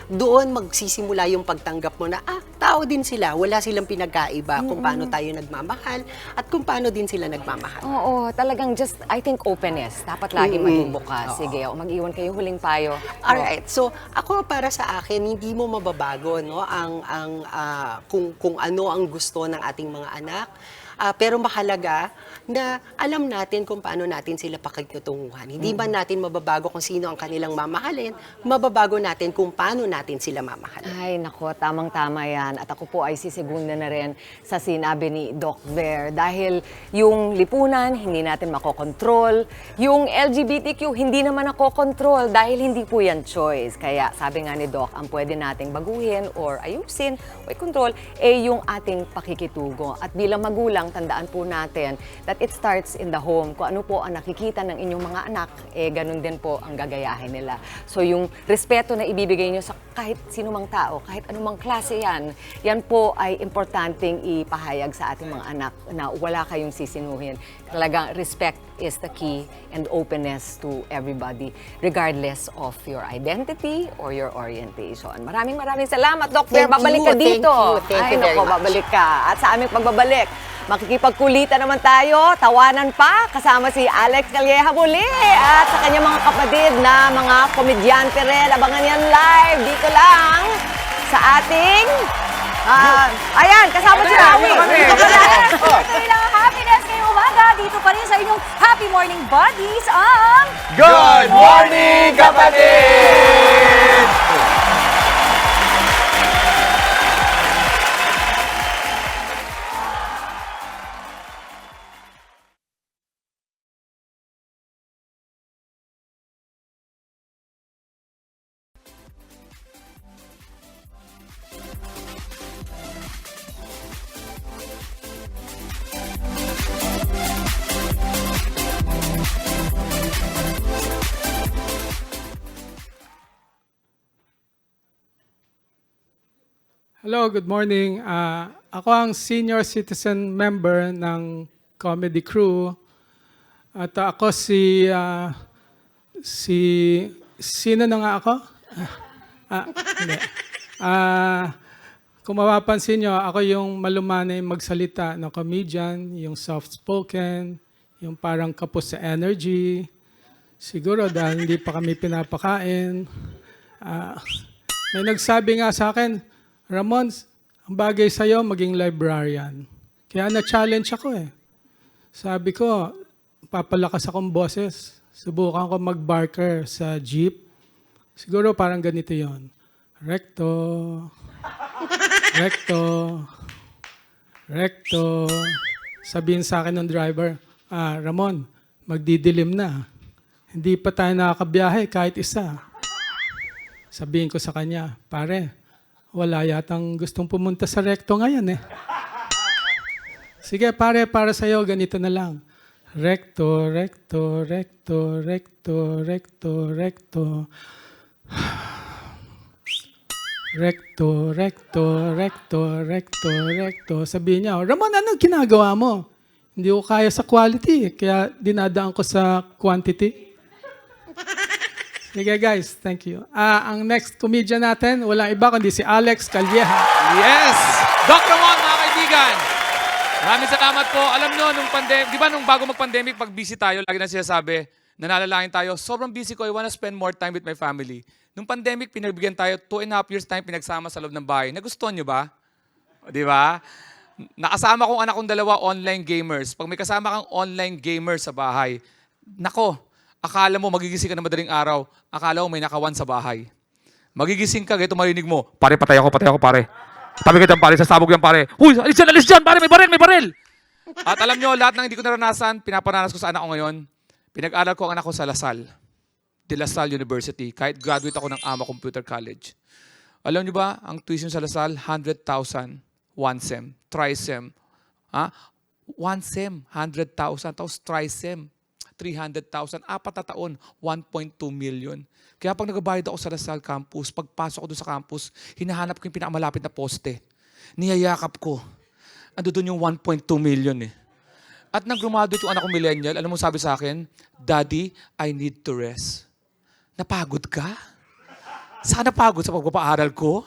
doon magsisimula yung pagtanggap mo na, tao din sila, wala silang pinagkaiba kung paano tayo nagmamahal, at kung paano din sila nagmamahal. Oo, talagang just, I think, openness. Dapat lagi maging bukas. Sige, mag-iwan kayo huling payo. Alright, so ako para sa akin, hindi mo mababago no, kung ano ang gusto ng ating mga anak. Pero mahalaga na alam natin kung paano natin sila pakikutunguhan. Hindi ba natin mababago kung sino ang kanilang mamahalin, mababago natin kung paano natin sila mamahalin. Ay, nako, tamang-tama yan. At ako po ay sisigunda na rin sa sinabi ni Doc Ver. Dahil yung lipunan, hindi natin makokontrol. Yung LGBTQ, hindi naman nakokontrol dahil hindi po yan choice. Kaya sabi nga ni Doc, ang pwede nating baguhin or ayusin o i-control yung ating pakikitugo. At bilang magulang, tandaan po natin that it starts in the home. Kung ano po ang nakikita ng inyong mga anak, ganun din po ang gagayahin nila. So yung respeto na ibibigay nyo sa kahit sino mang tao, kahit anumang klase yan po ay importanteng ipahayag sa ating mga anak na wala kayong sisinuhin. Talagang respect is the key and openness to everybody regardless of your identity or your orientation. Maraming salamat, Doc Ver. Babalik ka dito. Thank you very much. Babalik ka. At sa aming pagbabalik, makikipagkulitan naman tayo, tawanan pa, kasama si Alex Calleja muli at sa kanyang mga kapatid na mga komedyante rin. Abangan yan live dito lang sa ating... ayan, kasama si Rawi. Kailangan happiness ngayong umaga. Dito pa rin sa inyong Happy Morning Buddies ang... Good Morning, Kapatid! Hello, good morning. Ako ang senior citizen member ng Comedy Crew. At ako sino na nga ako? Hindi. Kung mapapansin nyo, ako yung malumanay magsalita na comedian, yung soft-spoken, yung parang kapos sa energy. Siguro dahil hindi pa kami pinapakain. May nagsabi nga sa akin, Ramon, ang bagay sa'yo maging librarian. Kaya na-challenge ako eh. Sabi ko, papalakas akong boses. Subukan ko mag-barker sa jeep. Siguro parang ganito yon. Recto. Recto. Recto. Sabihin sa akin ng driver, Ramon, magdidilim na. Hindi pa tayo nakakabiyahe kahit isa. Sabihin ko sa kanya, pare, Wala yatang gustong pumunta sa recto ngayon eh. Sige pare, para sa'yo, ganito na lang. Recto, recto, recto, recto, recto, recto. Recto, recto, recto, recto, recto. Sabihin niya, Ramon, anong ginagawa mo? Hindi ko kaya sa quality, kaya dinadaan ko sa quantity. Sige guys, thank you. Ang next comedian natin, walang iba kundi si Alex Calleja. Yes! Doc Ramon, mga kaibigan! Maraming salamat po. Alam nyo, nung pandemic, di ba nung bago mag-pandemic, pag busy tayo, lagi na sinasabi, nanalalain tayo, sobrang busy ko, I wanna spend more time with my family. Nung pandemic, pinagbigyan tayo 2.5 years time pinagsama sa loob ng bahay. Nagustuhan nyo ba? Di ba? Nakasama kong anak kong dalawa, online gamers. Pag may kasama kang online gamer sa bahay, nako, akala mo magigising ka na madaling araw, akala mo may nakawan sa bahay. Magigising ka, ganito marinig mo, pare, patay ako, pare. Tabi ka dyan, pare, sasabog yan, pare. Uy, alis dyan, pare, may baril! At alam nyo, lahat ng hindi ko naranasan, pinaparanas ko sa anak ko ngayon. Pinag-aral ko ang anak ko sa Lasal. De La Salle University. Kahit graduate ako ng AMA Computer College. Alam nyo ba, ang tuition sa Lasal, 100,000, one sem, tri-sem. One sem, 100,000, tapos tri-sem, 300,000, 4 na taon, 1.2 million. Kaya pag nagbabayad ako sa Lasal campus, pagpasok ko doon sa campus, hinahanap ko yung pinakamalapit na poste. Niyayakap ko. Ando doon yung 1.2 million eh. At nang graduate yung anak kong millennial, alam mo sabi sa akin, Daddy, I need to rest. Napagod ka? Saan napagod? Sa pagpapaaral ko?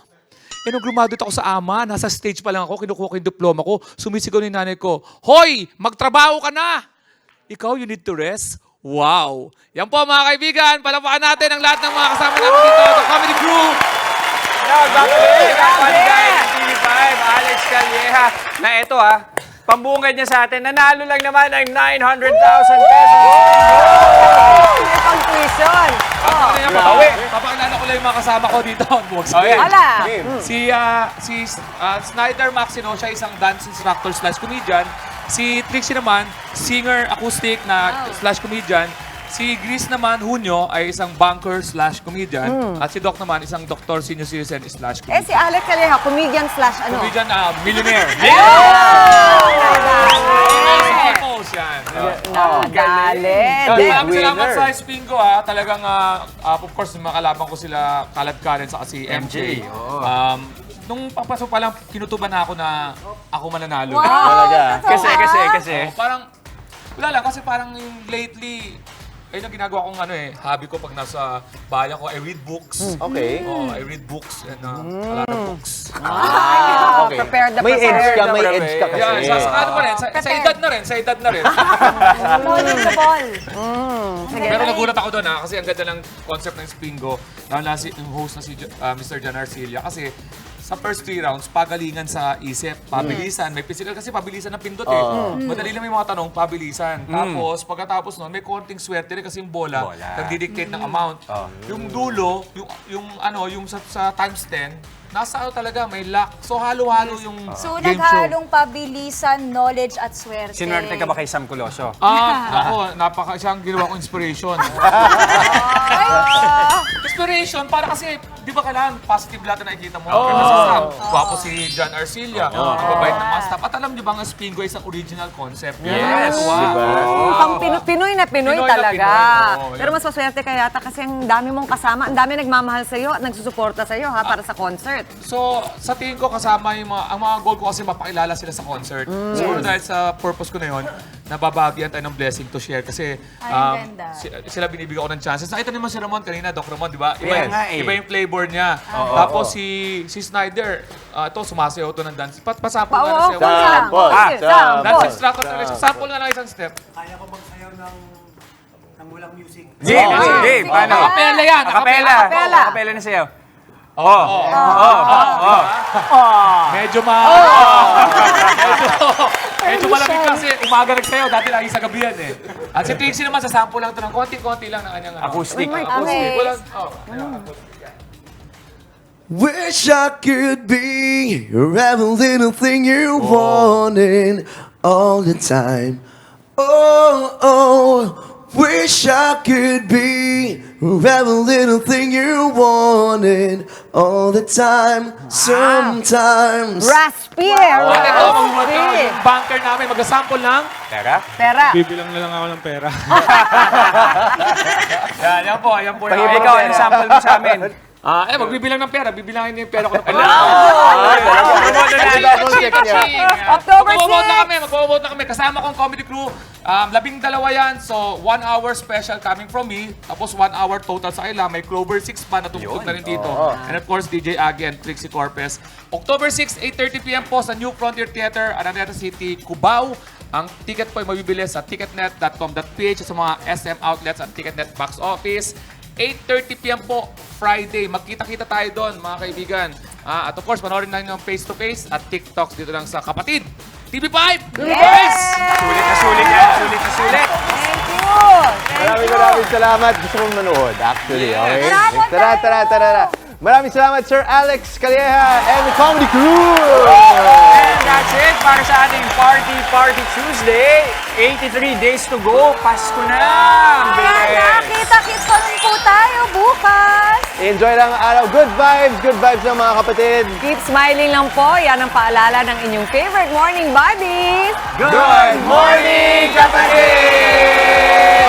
Eh nung graduate ako sa AMA, nasa stage pa lang ako, kinukuha ko yung diploma ko, sumisigaw ni nanay ko, Hoy! Magtrabaho ka na! Ikaw, you need to rest? Wow! Yan po mga kaibigan, palapakan natin ang lahat ng mga kasama namin dito, the comedy crew! TV5, Alex Calleja. Na ito pambungad niya sa atin, nanalo lang naman ng 900,000 pesos. May pang-tuition. Papakilala ko lang yung mga kasama ko dito. Hala! Si Snyder Maxino, siya isang dance instructor / comedian. Si Trixie naman, singer acoustic na / comedian. Si Gris naman, Hunyo, ay isang banker / comedian. At si Doc naman, isang doktor, senior citizen / comedian. Eh, si Alex Calleja, comedian / ano? Comedian, millionaire. Galit. Maraming salamat sa Spingo Talagang, of course, makalaban ko sila Kalad Karen sa si MJ. Nung papasok pa lang, kinutuban na ako mananalo. Wow! Talaga. Kasi. Parang, wala lang, kasi parang yung lately, ayun ang ginagawa kong hobby ko pag nasa bahay ko, I read books. Okay. I read books and a lot of books. Okay. May edge ka kasi. Yeah, sa ano pa rin, sa edad na rin. Knowledgeable. Pero nagulat ako doon kasi ang ganda ng concept ng Spingo. Lalo na yung host na si Mr. Jan Arcilla kasi sa first 3 rounds, pagalingan sa isip, pabilisan. May physical kasi pabilisan ng pindot Madali lang may mga tanong, pabilisan. Tapos, pagkatapos nun, may konting swerte rin kasi yung bola. Nagdidictate ng amount. Yung dulo, yung sa times 10, nasa talaga, may luck. So, halo-halo yung So, game show. naghalong pabilisan, knowledge at swerte. Sinuwerte ka ba kay Sam Coloso? Ako, siyang ginawa ko inspiration. Inspiration, para kasi, di ba kailangan positive lahat na nakikita mo? Kaya si Sam, gwapo si Jan Arcilla, mababait na mga staff. At alam niyo ba, ang Spingo ay isang original concept. Yes! Pang Pinoy na Pinoy talaga. Pinoy. Pero mas maswerte ka yata kasi ang dami mong kasama, ang dami nagmamahal sa'yo at nagsusuporta sa'yo para sa concert. So, sa tingin ko kasama yung ang mga goal ko kasi mapakilala sila sa concert. Siguro dahil sa purpose ko na yun, nababagyan tayo ng blessing to share kasi sila binibigyan ko ng chances. Nakita naman si Ramon kanina, Doc Ramon, di ba? Iba yung flavor niya. Tapos si Snyder, ito sumasayaw to ng dance. Pasample nga ng sayaw. Dance instructor talaga. Sample nga ng isang step. Kaya ko magsayaw ng walang music. Game! Paano? Akapela yan! Akapela na sayaw. Medyo malamig kasi umaga nagsayaw. Dati lagi sa gabi yan At si Trixie naman, sasample lang ito ng konti-konti lang ng kanyang acoustic. Wish I could be every little thing you wanted all the time. Wish I could be every little thing you wanted all the time. Sometimes. Raspy eh, raspy. Yung banker namin, mag-sample ng Pera? Pera. Bibilang na lang ako ng pera. Yan po yung Pahibang ikaw, pera. ano sample mo sa amin? magbibilang ng pera. Bibilangin niyo yung pera ko ng pera. October Magpo-vote na kami. Kasama kong comedy crew. 12 yan. So, 1 hour special coming from me. Tapos 1 hour total sa kanila. May Clover 6 pa na tumutog na rin dito. And of course, DJ Aggie and Trixie Corpez. October 6, 8:30 p.m. po sa New Frontier Theater, Araneta City, Cubao. Ang ticket po ay mabibili sa ticketnet.com.ph sa mga SM outlets at Ticketnet box office. 8:30 p.m. po, Friday. Magkita-kita tayo doon, mga kaibigan. At of course, panoorin lang yung face-to-face at TikToks dito lang sa Kapatid TV5! Yes! Sulit na sulit yan. Sulit na sulit. Thank you! Maraming salamat. Gusto kong manood, actually. Okay? Salamat Tara. Maraming salamat, Sir Alex Calleja and the Comedy Crew! And that's it para sa ating Party Tuesday. 83 days to go. Pasko na! Ang bilis. Nakita-kits pa rin po tayo bukas. Enjoy lang ang araw. Good vibes ng mga kapatid. Keep smiling lang po. Yan ang paalala ng inyong favorite morning buddies. Good morning, kapatid!